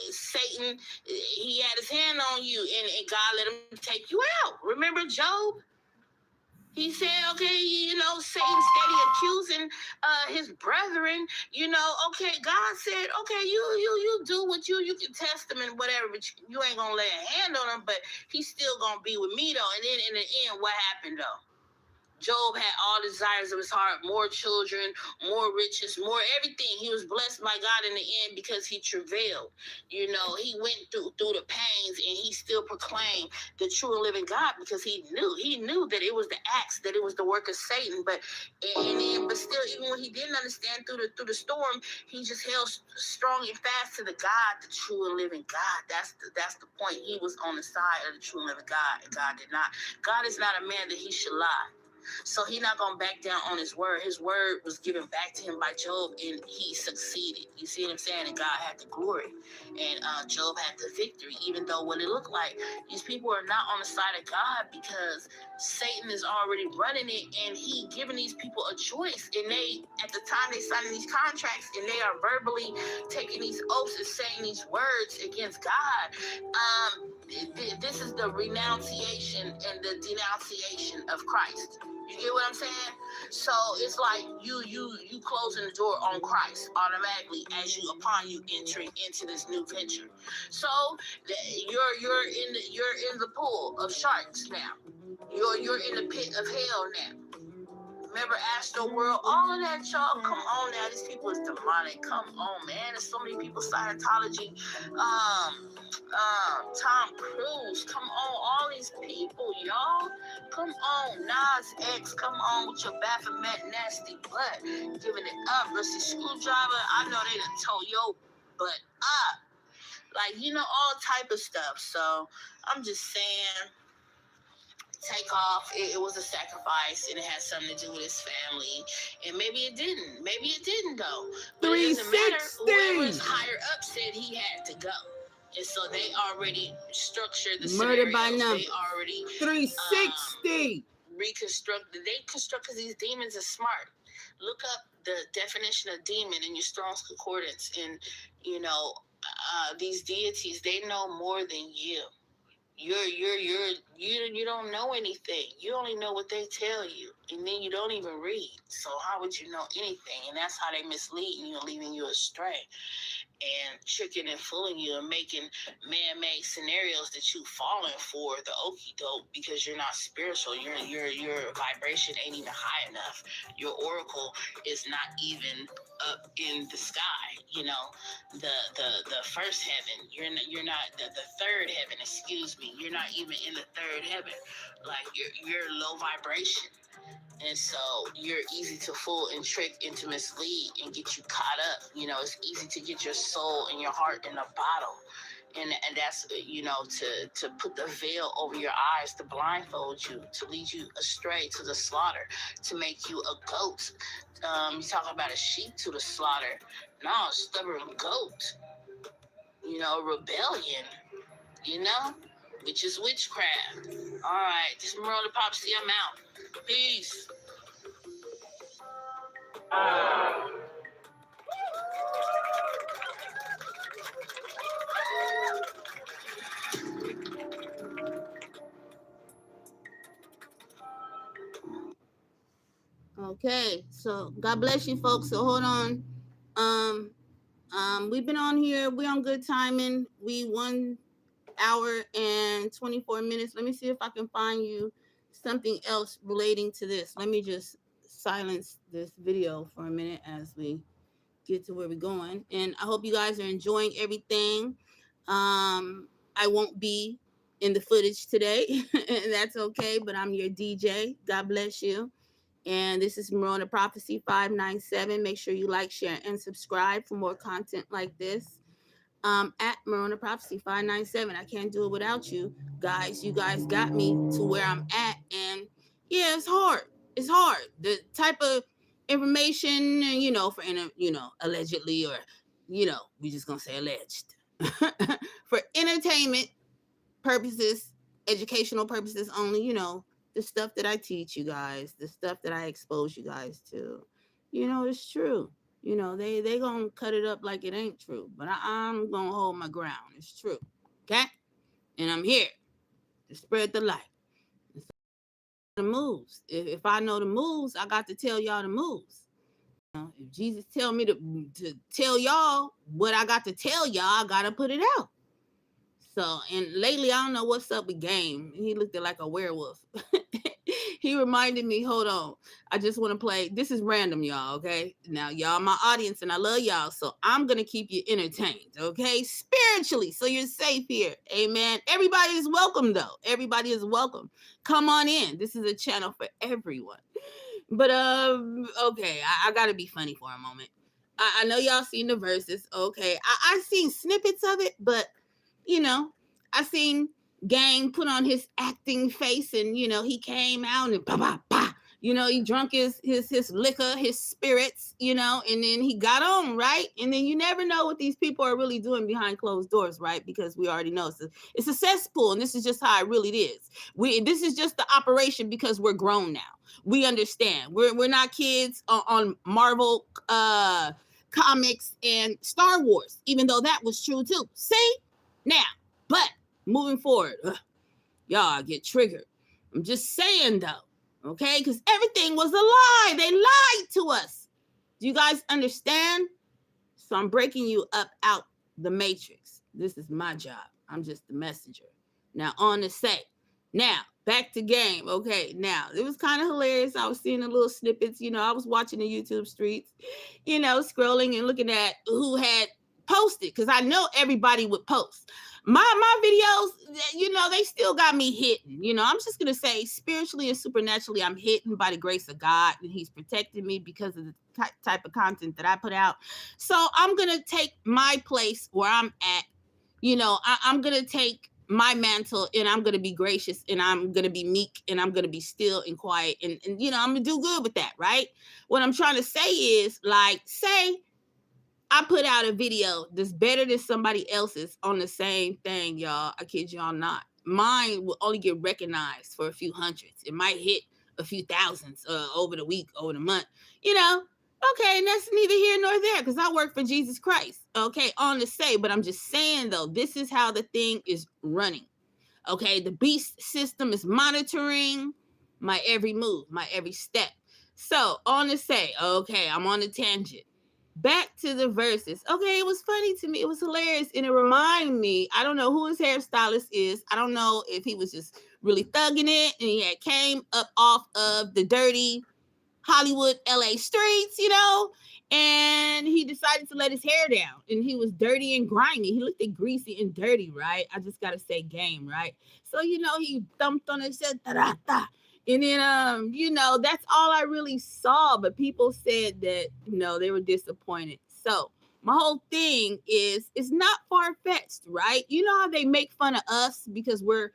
Satan, he had his hand on you and God let him take you out. Remember Job? He said, okay, you know, Satan steady accusing his brethren. You know, okay, God said, okay, you do what you can test him and whatever, but you ain't gonna lay a hand on him, but he's still gonna be with me though. And then in the end, what happened though? Job had all desires of his heart, more children, more riches, more everything. He was blessed by God in the end because he travailed. You know, he went through the pains and he still proclaimed the true and living God because he knew that it was the acts, that it was the work of Satan. But still, even when he didn't understand through the storm, he just held strong and fast to the God, the true and living God. That's the point. He was on the side of the true and living God, and God did not. God is not a man that he should lie. So he's not going to back down on his word. His word was given back to him by Job, and he succeeded. You see what I'm saying? And God had the glory, and Job had the victory, even though what it looked like, these people are not on the side of God because Satan is already running it, and he giving these people a choice. And they, at the time they signing these contracts, and they are verbally taking these oaths and saying these words against God. This is the renunciation and the denunciation of Christ. You get what I'm saying? So it's like you closing the door on Christ automatically as you entering into this new venture. So you're in the pool of sharks now. You're in the pit of hell now. Remember Astro World? All of that, y'all. Come on now. These people is demonic. Come on, man. There's so many people, Scientology, Tom Cruise. Come on. All these people, y'all. Come on. Nas X. Come on with your Baphomet nasty butt. Giving it up. Rusty Screwdriver. I know they done told your butt up. Like, you know, all type of stuff. So, I'm just saying, take off. It was a sacrifice, and it had something to do with his family. And maybe it didn't. Maybe it didn't, though. But it doesn't matter. Whoever is higher up said he had to go. And so they already structured the murder scenarios. by number. They already 360 reconstructed. They construct because these demons are smart. Look up the definition of demon in your Strong's Concordance, and you know these deities. They know more than you. You don't know anything. You only know what they tell you, and then you don't even read. So how would you know anything? And that's how they mislead you and leaving you astray, and tricking and fooling you and making man-made scenarios that you falling for the okie doke because you're not spiritual. Your vibration ain't even high enough. Your oracle is not even up in the sky. You know, the first heaven. You're not the third heaven. Excuse me. You're not even in the third heaven. Like you're low vibration. And so you're easy to fool and trick and to mislead and get you caught up. You know, it's easy to get your soul and your heart in a bottle. And that's, you know, to put the veil over your eyes, to blindfold you, to lead you astray to the slaughter, to make you a goat. You talk about a sheep to the slaughter. No, a stubborn goat. You know, rebellion. You know? which is witchcraft. All right, this is Merle Popsy. I'm out. Peace. Okay, so God bless you, folks. So hold on. We've been on here. We're on good timing. We 1 hour and 24 minutes. Let me see if I can find you something else relating to this. Let me just silence this video for a minute as we get to where we're going. And I hope you guys are enjoying everything. I won't be in the footage today, and that's okay, but I'm your DJ. God bless you. And this is Morona Prophecy 597. Make sure you like, share, and subscribe for more content like this. At Morona Prophecy 597. I can't do it without you guys. You guys got me to where I'm at. And yeah, it's hard. It's hard. The type of information, for allegedly, or we just gonna say alleged. For entertainment purposes, educational purposes only, the stuff that I teach you guys, the stuff that I expose you guys to, it's true. They gonna cut it up like it ain't true, but I'm gonna hold my ground. It's true, okay? And I'm here to spread the light. So the moves. If I know the moves, I got to tell y'all the moves. If Jesus tell me to tell y'all what I got to tell y'all, I gotta put it out. So, and lately, I don't know what's up with Game. He looked like a werewolf. He reminded me, hold on, I just want to play. This is random, y'all, okay? Now, y'all my audience, and I love y'all, so I'm going to keep you entertained, okay? Spiritually, so you're safe here. Amen. Everybody is welcome, though. Everybody is welcome. Come on in. This is a channel for everyone. But, okay, I got to be funny for a moment. I know y'all seen the verses, okay? I seen snippets of it, but I seen Gang put on his acting face, and he came out and he drunk his liquor, his spirits, and then he got on, right? And then you never know what these people are really doing behind closed doors, right? Because we already know it's a cesspool, and this is just how it really is. This is just the operation because we're grown now. We understand. We're not kids on Marvel comics and Star Wars, even though that was true too. See? Now, but moving forward, y'all get triggered. I'm just saying though, okay? Because everything was a lie. They lied to us. Do you guys understand? So I'm breaking you up out the matrix. This is my job. I'm just the messenger. Now on to say. Now, back to Game. Okay, now, it was kind of hilarious. I was seeing the little snippets. I was watching the YouTube streets, scrolling and looking at who had posted, because I know everybody would post. My videos, they still got me hitting. I'm just going to say, spiritually and supernaturally, I'm hitting by the grace of God, and he's protected me because of the type of content that I put out. So I'm going to take my place where I'm at. I'm going to take my mantle, and I'm going to be gracious, and I'm going to be meek, and I'm going to be still and quiet. And I'm going to do good with that, right? What I'm trying to say is, say I put out a video that's better than somebody else's on the same thing, y'all. I kid y'all not. Mine will only get recognized for a few hundreds. It might hit a few thousands over the week, over the month. Okay, and that's neither here nor there, because I work for Jesus Christ. Okay, on to say, but I'm just saying, though, this is how the thing is running. Okay, the beast system is monitoring my every move, my every step. So, on to say, okay, I'm on a tangent. Back to the verses. Okay, it was funny to me. It was hilarious, and it reminded me, I don't know who his hairstylist is. I don't know if he was just really thugging it, and he had came up off of the dirty Hollywood, LA streets, and he decided to let his hair down, and he was dirty and grimy. He looked greasy and dirty, right? I just got to say Game, right? So, he thumped on it, said, ta-da-ta. And then, that's all I really saw, but people said that, they were disappointed. So my whole thing is, it's not far-fetched, right? You know how they make fun of us because we're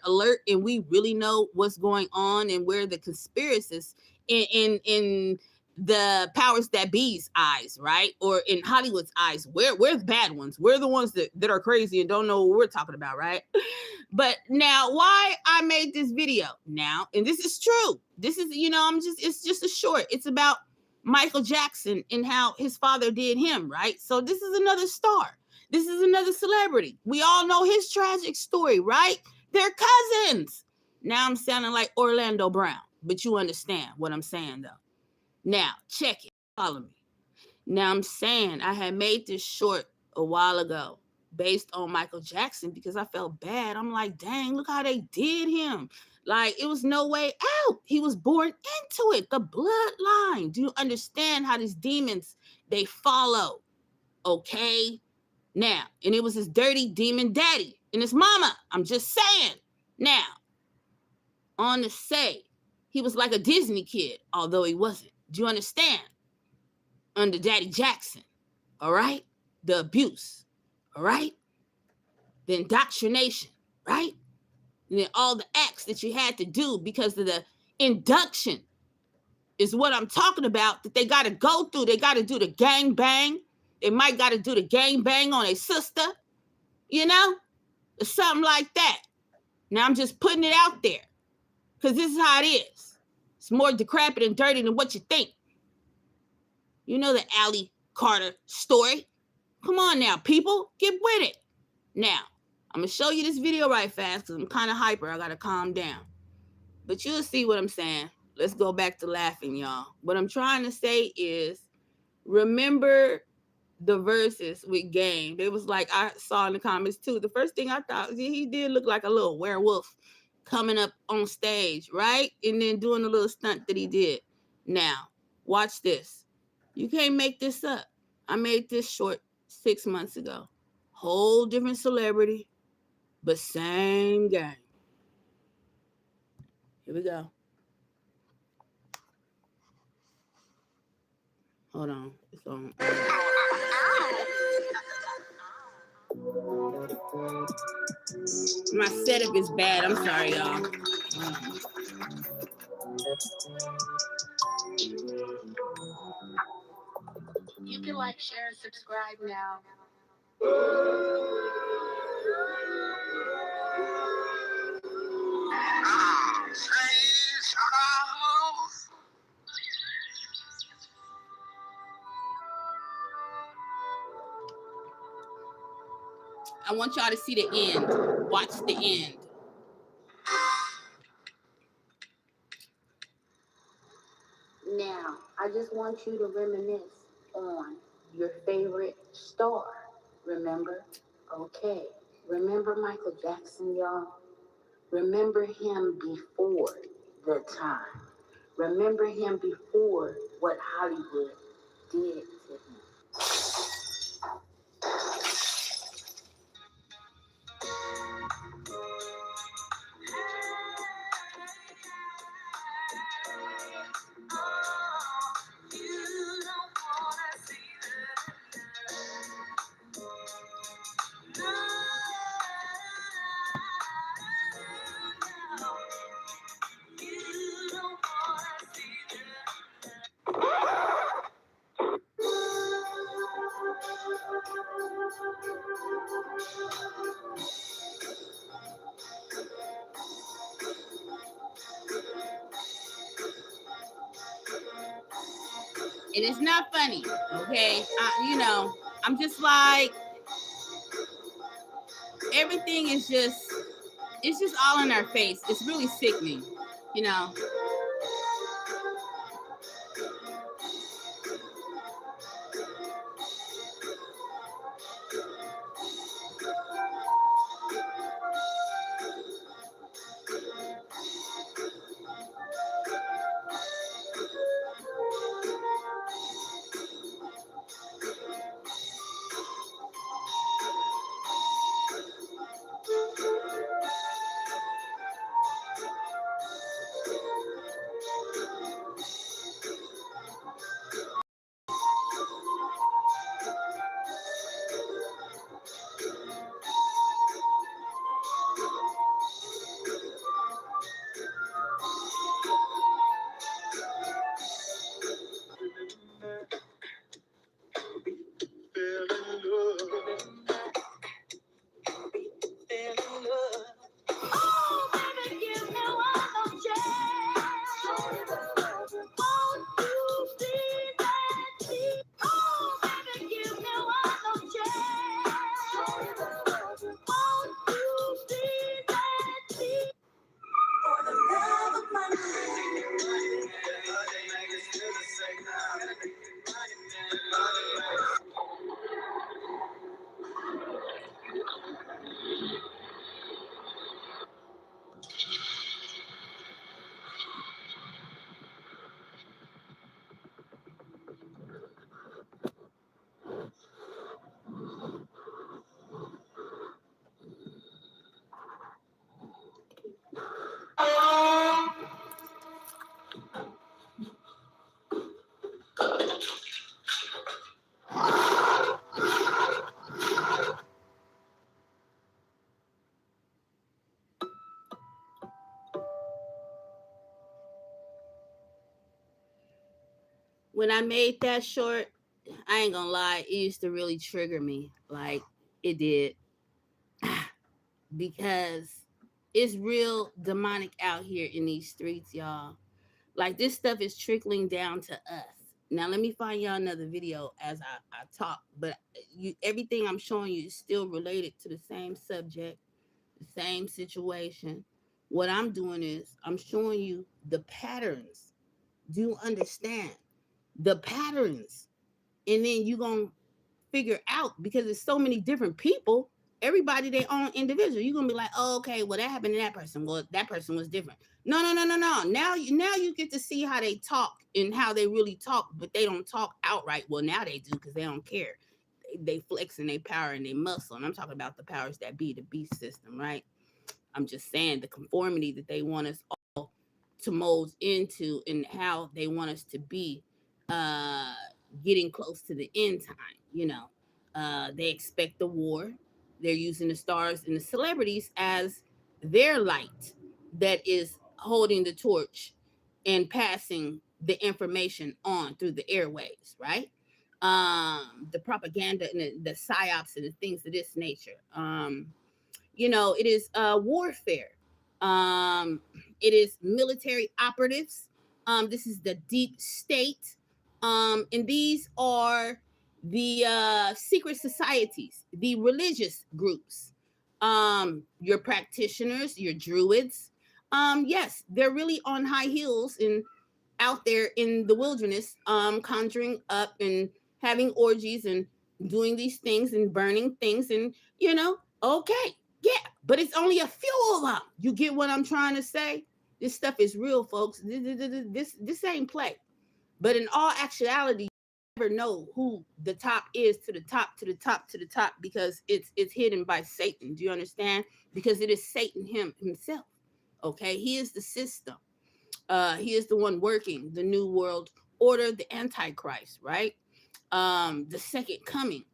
alert and we really know what's going on, and we're the conspiracists in the powers that be's eyes, right? Or in Hollywood's eyes, we're the bad ones. We're the ones that are crazy and don't know what we're talking about, right? But now, why I made this video now, and this is true. This is, it's just a short. It's about Michael Jackson and how his father did him, right? So this is another star. This is another celebrity. We all know his tragic story, right? They're cousins. Now I'm sounding like Orlando Brown, but you understand what I'm saying, though. Now, check it. Follow me. Now, I'm saying I had made this short a while ago based on Michael Jackson because I felt bad. I'm like, dang, look how they did him. Like, it was no way out. He was born into it, the bloodline. Do you understand how these demons, they follow? Okay? Now, and it was his dirty demon daddy and his mama. I'm just saying. Now, on the say, he was like a Disney kid, although he wasn't. Do you understand? Under Daddy Jackson, all right? The abuse, all right? The indoctrination, right? And then all the acts that you had to do because of the induction is what I'm talking about, that they got to go through. They got to do the gang bang. They might got to do the gang bang on a sister, or something like that. Now I'm just putting it out there because this is how it is. It's more decrepit and dirty than what you think. You know the Allie Carter story. Come on now, people, get with it. Now, I'm going to show you this video right fast because I'm kind of hyper. I got to calm down. But you'll see what I'm saying. Let's go back to laughing, y'all. What I'm trying to say is, remember the verses with Game. They was like, I saw in the comments too. The first thing I thought, he did look like a little werewolf coming up on stage, right? And then doing a little stunt that he did. Now, watch this. You can't make this up. I made this short 6 months ago. Whole different celebrity, but same game. Here we go. Hold on. It's on. My setup is bad. I'm sorry, y'all. You can like, share, and subscribe now. I want y'all to see the end. Watch the end. Now, I just want you to reminisce on your favorite star. Remember? Okay. Remember Michael Jackson, y'all? Remember him before the time. Remember him before what Hollywood did to him. It is not funny, okay? I'm just like, everything is it's just all in our face. It's really sickening, when I made that short, I ain't gonna lie, it used to really trigger me. Like it did. Because it's real demonic out here in these streets, y'all. Like this stuff is trickling down to us. Now let me find y'all another video as I talk, but everything I'm showing you is still related to the same subject, the same situation. What I'm doing is I'm showing you the patterns. Do you understand the patterns? And then you're gonna figure out, because there's so many different people, everybody their own individual. You're gonna be like, oh, okay, well that happened to that person. Well, that person was different. No, no, no, no, no. Now you get to see how they talk and how they really talk, but they don't talk outright. Well, now they do because they don't care. They flexing their power and their muscle. And I'm talking about the powers that be, the beast system, right? I'm just saying the conformity that they want us all to mold into and how they want us to be uh getting close to the end time. They expect the war. They're using the stars and the celebrities as their light that is holding the torch and passing the information on through the airways, right? The propaganda and the psyops and the things of this nature. It is warfare. um it is military operatives. This is the deep state. And these are the secret societies, the religious groups, your practitioners, your druids. Yes, they're really on high heels and out there in the wilderness, conjuring up and having orgies and doing these things and burning things. And okay, yeah, but it's only a few of them. You get what I'm trying to say? This stuff is real, folks. This ain't play. But in all actuality, you never know who the top is, to the top, to the top, to the top, because it's hidden by Satan. Do you understand? Because it is Satan himself. Okay, he is the system. He is the one working the new world order, the antichrist, right? The second coming.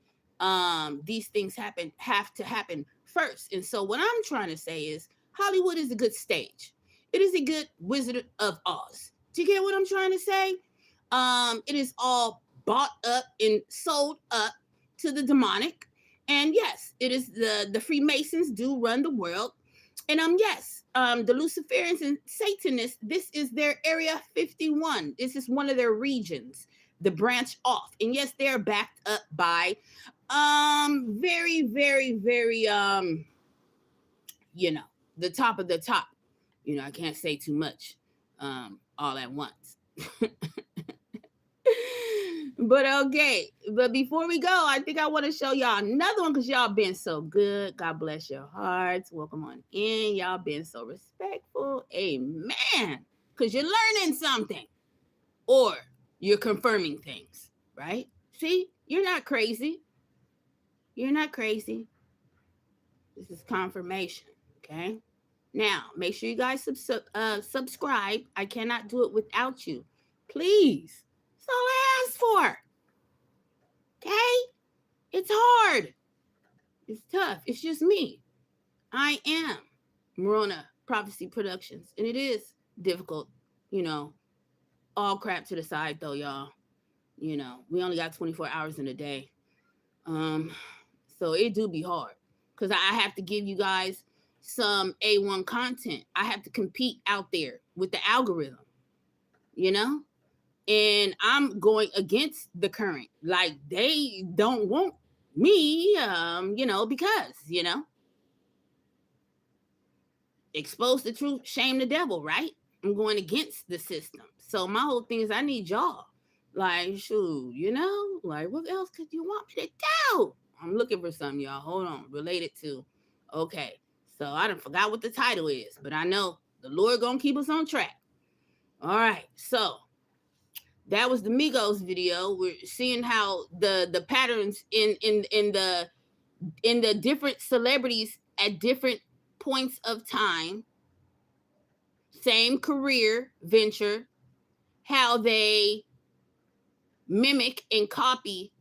These things have to happen first. And so what I'm trying to say is Hollywood is a good stage. It is a good Wizard of Oz. Do you get what I'm trying to say? It is all bought up and sold up to the demonic. And yes, it is the Freemasons do run the world. And yes, the Luciferians and Satanists, this is their area 51. This is one of their regions, the branch off. And yes, they're backed up by very, very, very the top of the top. I can't say too much all at once. But okay, but before we go, I think I want to show y'all another one because y'all been so good. God bless your hearts. Welcome on in. Y'all been so respectful. Amen. Because you're learning something or you're confirming things, right? See, you're not crazy. You're not crazy. This is confirmation, okay? Now, make sure you guys subscribe. I cannot do it without you. Please. That's all I ask for. Okay? It's hard. It's tough. It's just me. I am Morona Prophecy Productions. And it is difficult, all crap to the side though, y'all. We only got 24 hours in a day. So it do be hard. Because I have to give you guys some A1 content. I have to compete out there with the algorithm, and I'm going against the current. Like they don't want me, because, expose the truth, shame the devil, right? I'm going against the system. So my whole thing is I need y'all. Like, shoot, like what else could you want me to do? I'm looking for something, y'all. Hold on. Related to, okay. So I done forgot what the title is, but I know the Lord gonna keep us on track. All right. So that was the Migos video. We're seeing how the patterns in the different celebrities at different points of time, same career venture, how they mimic and copy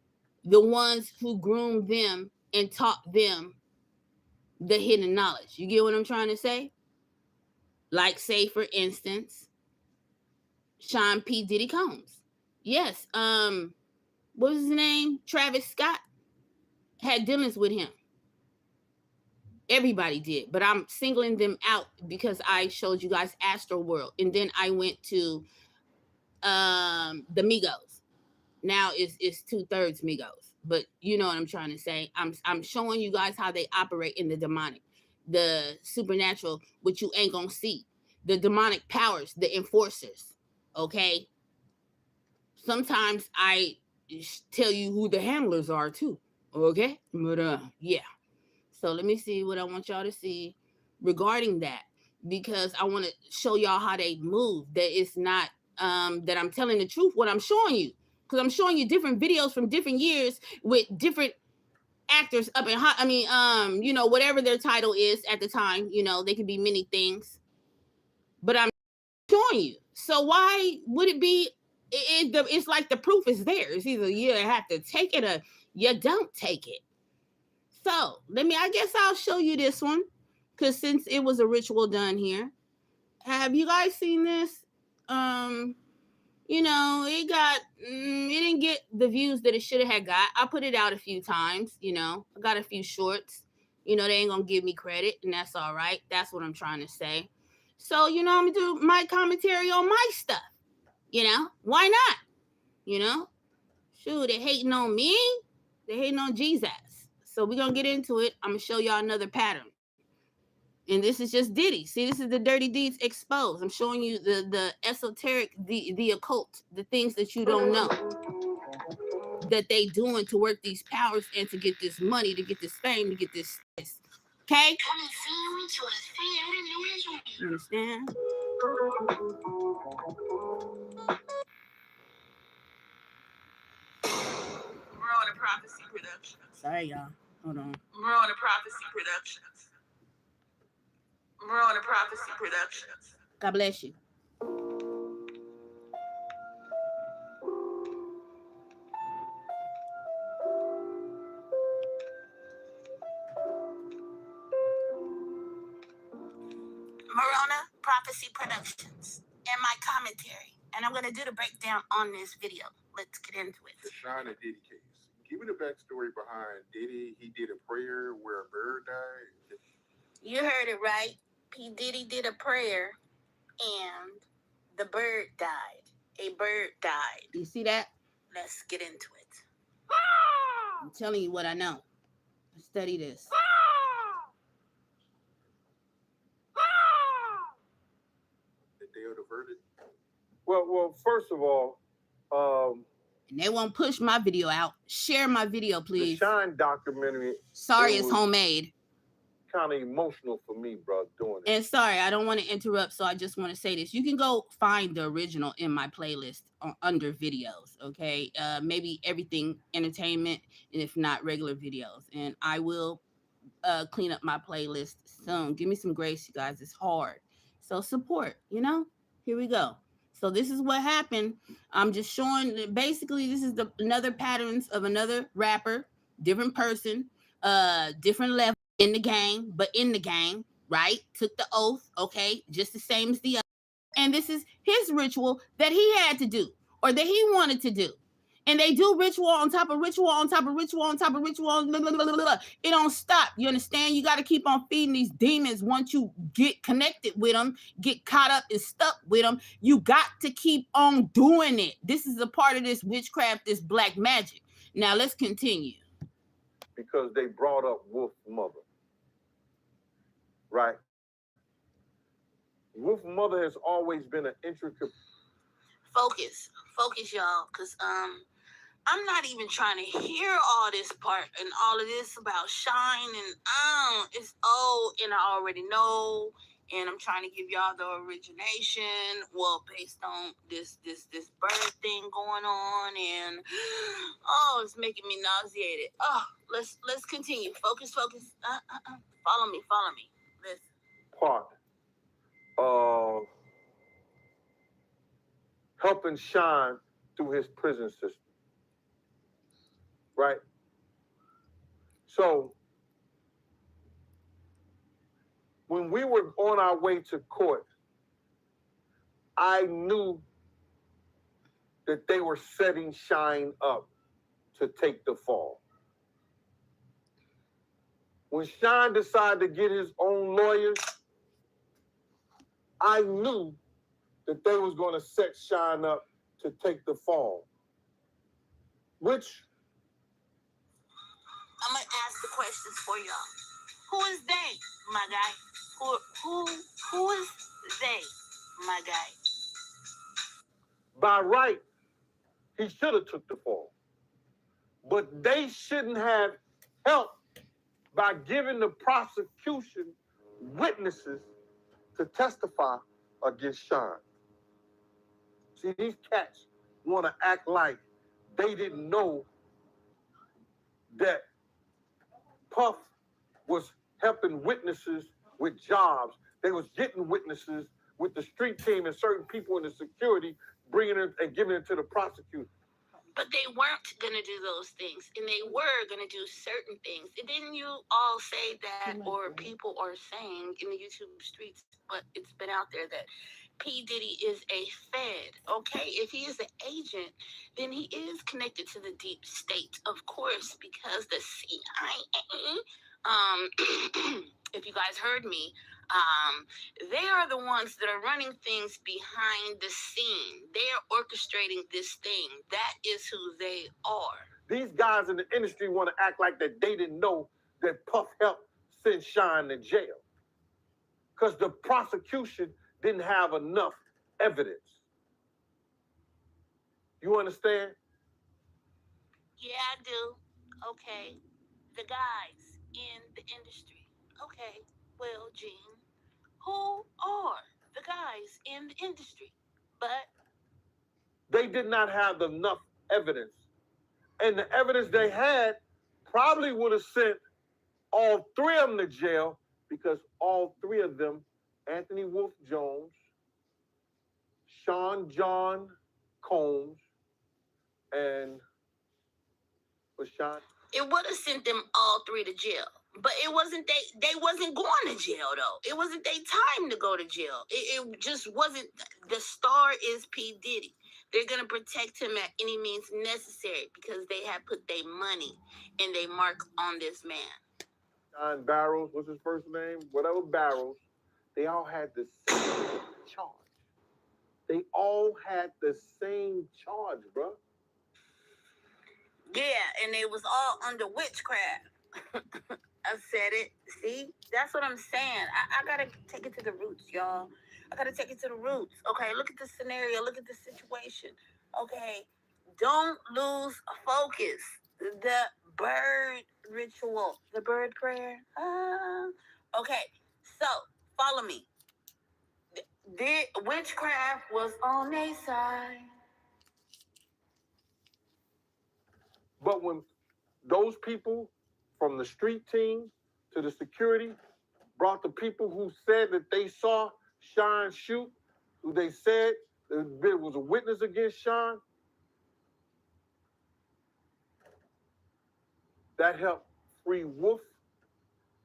the ones who groomed them and taught them the hidden knowledge. You get what I'm trying to say? Like, say, for instance, Sean P. Diddy Combs. Yes. What was his name? Travis Scott had dealings with him. Everybody did, but I'm singling them out because I showed you guys Astro World, and then I went to the Migos. Now it's 2/3 Migos, but you know what I'm trying to say. I'm showing you guys how they operate in the demonic, the supernatural, which you ain't gonna see, the demonic powers, the enforcers. Okay. Sometimes I tell you who the handlers are too. Okay, but yeah. So let me see what I want y'all to see regarding that, because I want to show y'all how they move. That it's not that I'm telling the truth what I'm showing you, because I'm showing you different videos from different years with different actors up in hot. I mean, you know, whatever their title is at the time, you know, they could be many things, but I'm showing you. So why would it be? It's like the proof is there. It's either you have to take it or you don't take it. So I guess I'll show you this one, because since it was a ritual done here, have you guys seen this? You know, it didn't get the views that it should have had got. I put it out a few times, you know, I got a few shorts, you know, they ain't gonna give me credit, and that's all right. That's what I'm trying to say. So, you know, I'm gonna do my commentary on my stuff, you know, why not? You know, shoot, they hating on me, they hating on Jesus. So we're gonna get into it. I'm gonna show y'all another pattern. And this is just Diddy. See, this is the dirty deeds exposed. I'm showing you the esoteric, the occult, the things that you don't know that they doing to work these powers and to get this money, to get this fame, to get this. Okay? You understand? We're on a Prophecy Productions. Sorry, y'all. Hold on. We're on a Prophecy Productions. We're on a Prophecy Productions. God bless you. Morona Prophecy Productions and my commentary. And I'm going to do the breakdown on this video. Let's get into it. The Shine and Diddy case. Give me the backstory behind Diddy. He did a prayer where a bird died. You heard it right. P. Diddy did a prayer and the bird died. A bird died. You see that? Let's get into it. I'm telling you what I know. Study this. The day of the verdict. Well, first of all, And they won't push my video out. Share my video, the please. Shine documentary Sorry, it it's was homemade. kind of emotional for me, bro, doing it. And sorry, I don't want to interrupt, so I just want to say this. You can go find the original in my playlist under videos, okay? Maybe everything entertainment, and if not, regular videos. And I will clean up my playlist soon. Give me some grace, you guys. It's hard. So support, you know? Here we go. So this is what happened. I'm just showing, basically, this is another patterns of another rapper, different person, different level in the game, but in the game, right? Took the oath, okay? Just the same as the other. And this is his ritual that he had to do, or that he wanted to do. And they do ritual on top of ritual on top of ritual on top of ritual. Blah, blah, blah, blah, blah. It don't stop. You understand? You got to keep on feeding these demons. Once you get connected with them, get caught up and stuck with them, you got to keep on doing it. This is a part of this witchcraft, this black magic. Now let's continue. Because they brought up Wolf Mother. Right? Wolf Mother has always been an intricate. Focus, y'all, because I'm not even trying to hear all this part and all of this about Shine, and it's old and I already know, and I'm trying to give y'all the origination, well, based on this bird thing going on, and it's making me nauseated. Let's continue. Focus. Follow me. Listen. Part of helping Shine through his prison system. Right? So, when we were on our way to court, I knew that they were setting Shine up to take the fall. When Shine decided to get his own lawyers, I knew that they was going to set Shine up to take the fall. Which I'm gonna ask the questions for y'all. Who is they, my guy? Who is they, my guy? by right, he should have took the fall. But they shouldn't have helped by giving the prosecution witnesses to testify against Shine. See, these cats want to act like they didn't know that Puff was helping witnesses with jobs. They was getting witnesses with the street team and certain people in the security, bringing it and giving it to the prosecutor. But they weren't gonna do those things, and they were gonna do certain things. And didn't you all say that, or people are saying in the YouTube streets, but it's been out there that P. Diddy is a Fed, okay? If he is an agent, then he is connected to the deep state, of course, because the CIA, if you guys heard me, they are the ones that are running things behind the scene. They are orchestrating this thing. That is who they are. These guys in the industry want to act like that they didn't know that Puff helped send Shine to jail. Because the prosecution didn't have enough evidence. You understand? Yeah, I do. Okay. The guys in the industry. Okay. Well, Gene, who are the guys in the industry? But They did not have enough evidence. And the evidence they had probably would have sent all three of them to jail, because all three of them, Anthony Wolf Jones, Sean John Combs, and was Sean? it would have sent them all three to jail. But it wasn't they wasn't going to jail though. It wasn't their time to go to jail. It just wasn't. The star is P. Diddy. They're gonna protect him at any means necessary because they have put their money and they mark on this man. John Barrows, what's his first name? Whatever Barrows, they all had the same charge. They all had the same charge, bro. Yeah, and it was all under witchcraft. I said it. See? That's what I'm saying. I gotta take it to the roots, y'all. I gotta take it to the roots. Okay, look at the scenario. Look at the situation. Okay, don't lose focus. The bird ritual. The bird prayer. Okay, so follow me. The witchcraft was on their side. But when those people from the street team to the security brought the people who said that they saw Shine shoot, who they said there was a witness against Shine, that helped free Wolf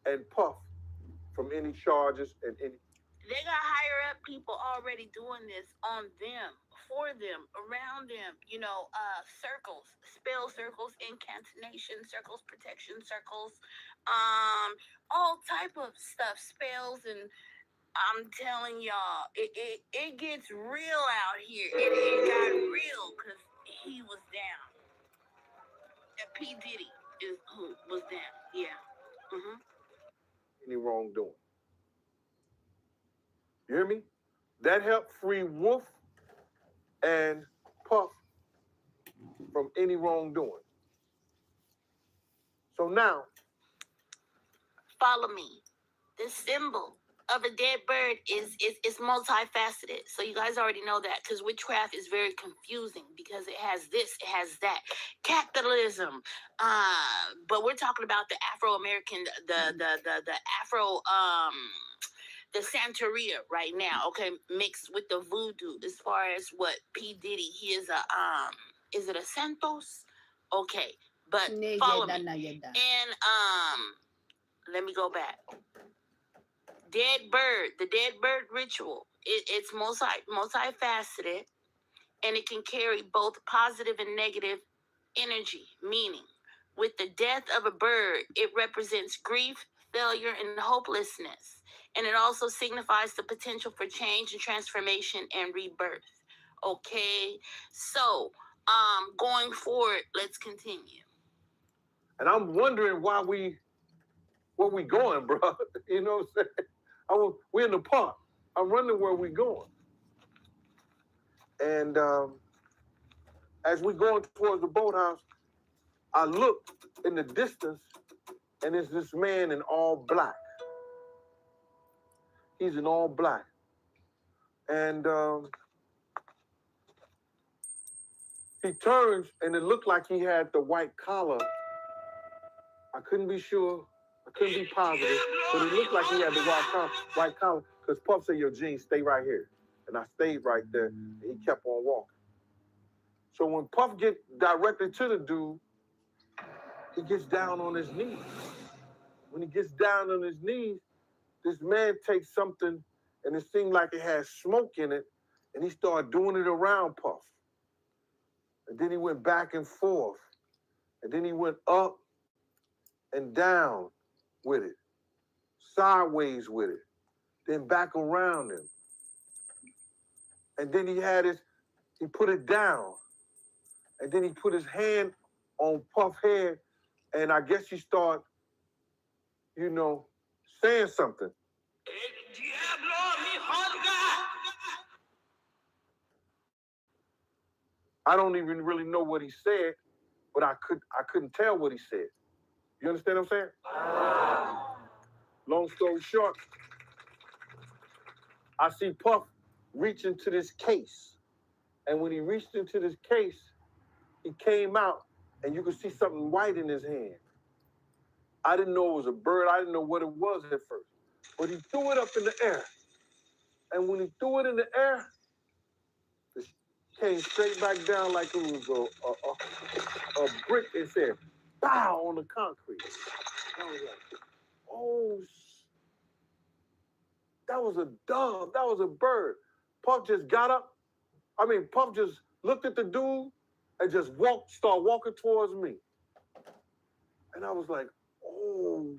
and Puff from any charges and any. They got higher up people already doing this on them, for them, around them. You know, circles, spell circles, incantation circles, protection circles, all type of stuff, spells, and I'm telling y'all, it gets real out here. It got real because he was down. And P. Diddy is who was down. Yeah. Mm-hmm. Any wrongdoing. You hear me? That helped free Wolf and Puff from any wrongdoing. So now, Follow me. The symbol of a dead bird is multifaceted. So you guys already know that, because witchcraft is very confusing because it has this, it has that. Capitalism. But we're talking about the Afro-American, the Afro, the Santeria right now, okay, mixed with the voodoo. As far as what P. Diddy, he is a is it a Santos? Okay, but follow me. And let me go back. Dead bird, the dead bird ritual. It's multifaceted, and it can carry both positive and negative energy, meaning with the death of a bird, it represents grief, failure, and hopelessness. And it also signifies the potential for change and transformation and rebirth. Okay, so going forward, let's continue. And I'm wondering where we going, bro. You know what I'm saying? We're in the park. I'm wondering where we going. And as we're going towards the boathouse, I look in the distance, and it's this man in all black. He's in all black. And he turns, and it looked like he had the white collar. I couldn't be sure. I couldn't be positive. But it looked like he had the white collar. Because Puff said, yo, Gene, stay right here. And I stayed right there. And he kept on walking. So when Puff gets directly to the dude, he gets down on his knees. When he gets down on his knees, this man takes something, and it seemed like it had smoke in it, and he started doing it around Puff. And then he went back and forth. And then he went up and down with it, sideways with it, then back around him. And then he put it down. And then he put his hand on Puff's head, and I guess he started, saying something. I don't even really know what he said, but I couldn't tell what he said. You understand what I'm saying? Long story short, I see Puff reach into this case. And when he reached into this case, he came out, and you could see something white in his hand. I didn't know it was a bird. I didn't know what it was at first. But he threw it up in the air. And when he threw it in the air, it came straight back down like it was a brick and said, bow on the concrete. I was like, oh, that was a dove. That was a bird. Puff just got up. Puff just looked at the dude and just started walking towards me. And I was like, oh,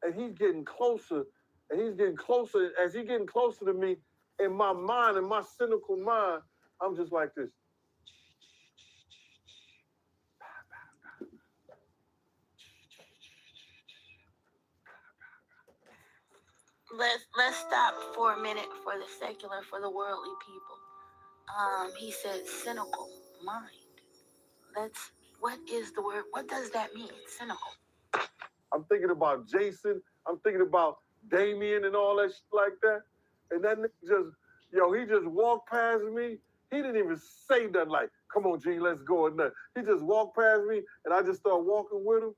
and he's getting closer, and he's getting closer. As he's getting closer to me, in my mind, in my cynical mind, I'm just like this. Let's stop for a minute for the secular, for the worldly people. He said cynical mind. What is the word? What does that mean? Cynical. I'm thinking about Jason. I'm thinking about Damien and all that shit like that. And that nigga he just walked past me. He didn't even say nothing like, come on, Gene, let's go or nothing. He just walked past me, and I just started walking with him.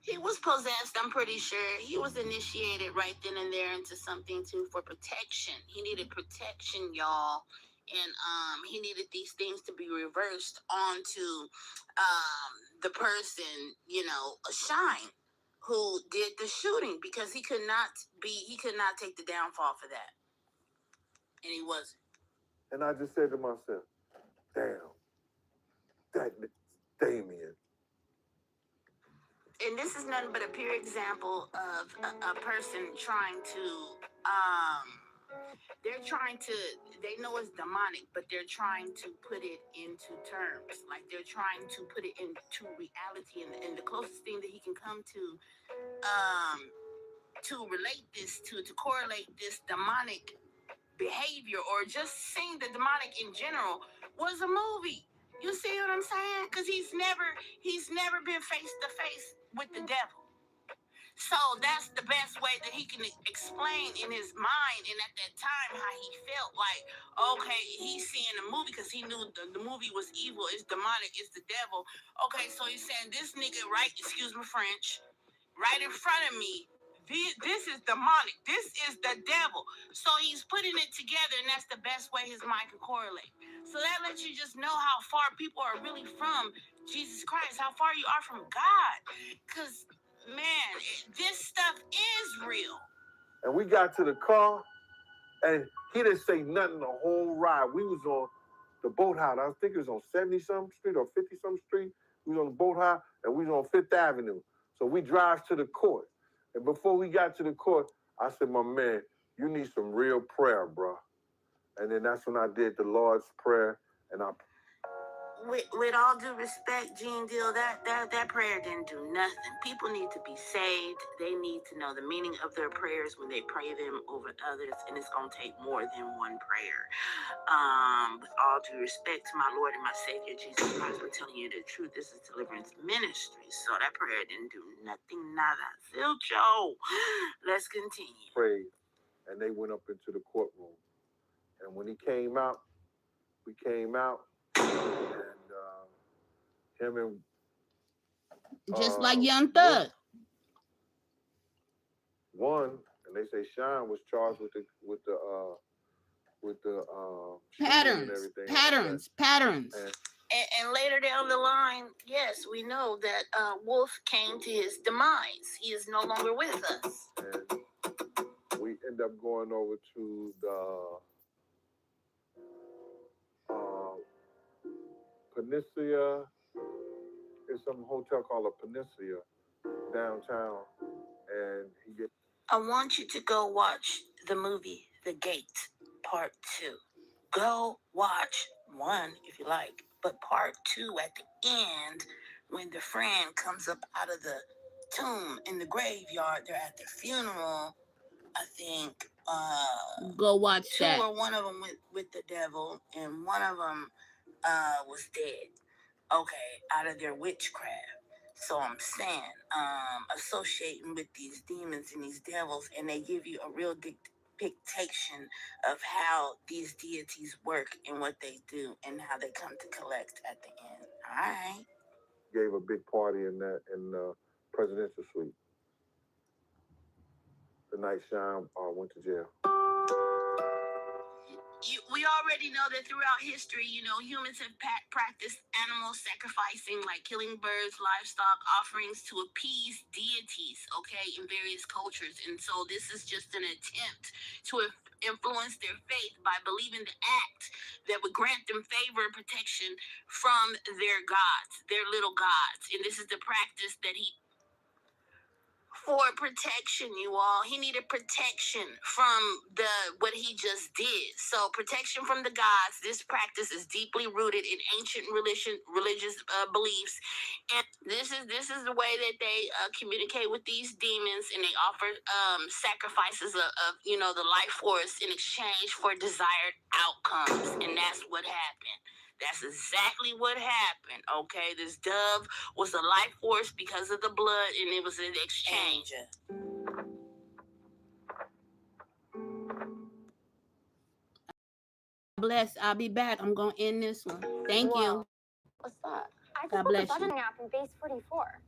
He was possessed, I'm pretty sure. He was initiated right then and there into something too for protection. He needed protection, y'all. And he needed these things to be reversed onto the person, Shine, who did the shooting, because he could not take the downfall for that. And he wasn't. And I just said to myself, damn, that Damien. And this is nothing but a pure example of a person trying to, they know it's demonic, but they're trying to put it into terms. Like they're trying to put it into reality. And the closest thing that he can come to relate this to correlate this demonic behavior or just seeing the demonic in general was a movie. You see what I'm saying? Because he's never been face to face with the devil. So that's the best way that he can explain in his mind and at that time how he felt like, okay, he's seeing the movie because he knew the movie was evil, it's demonic, it's the devil. Okay, so he's saying this nigga excuse my French, right in front of me, this is demonic, this is the devil. So he's putting it together, and that's the best way his mind can correlate. So that lets you just know how far people are really from Jesus Christ, how far you are from God. Because, man, this stuff is real. And we got to the car, and he didn't say nothing the whole ride. We was on the boathouse. I think it was on 70-something street or 50-something street. We was on the boathouse and we was on 5th Avenue. So we drive to the court. And before we got to the court, I said, my man, you need some real prayer, bro. And then that's when I did the Lord's Prayer, and I. With all due respect, Gene Deal, that prayer didn't do nothing. People need to be saved. They need to know the meaning of their prayers when they pray them over others, and it's gonna take more than one prayer. With all due respect to my Lord and my Savior Jesus Christ, I'm telling you the truth. This is Deliverance Ministry, so that prayer didn't do nothing, nada. Zilcho. Let's continue. Prayed, and they went up into the courtroom, and when he came out, we came out. And him and just like Young Thug. One, and they say Sean was charged with the patterns. And later down the line, yes, we know that Wolf came to his demise. He is no longer with us. And we end up going over to the Peninsula. There's some hotel called a Peninsula downtown, and he gets. I want you to go watch the movie The Gate Part 2. Go watch 1 if you like, but Part 2 at the end, when the friend comes up out of the tomb in the graveyard, they're at their funeral. I think go watch 2 that. Or one of them with the devil, and one of them was dead. Okay, out of their witchcraft. So I'm saying, associating with these demons and these devils, and they give you a real depiction of how these deities work and what they do and how they come to collect at the end. All right. Gave a big party in the presidential suite the night Sean went to jail. We already know that throughout history, humans have practiced animal sacrificing, like killing birds, livestock, offerings to appease deities, okay, in various cultures. And so this is just an attempt to influence their faith by believing the act that would grant them favor and protection from their gods, their little gods. And this is the practice that for protection, you all. He needed protection from what he just did. So protection from the gods. This practice is deeply rooted in ancient religious beliefs, and this is the way that they communicate with these demons, and they offer sacrifices of the life force in exchange for desired outcomes, and that's what happened. That's exactly what happened, okay? This dove was a life force because of the blood, and it was an exchange. Bless. I'll be back. I'm going to end this one. Thank you. What's that? I just got the budgeting app in base 44.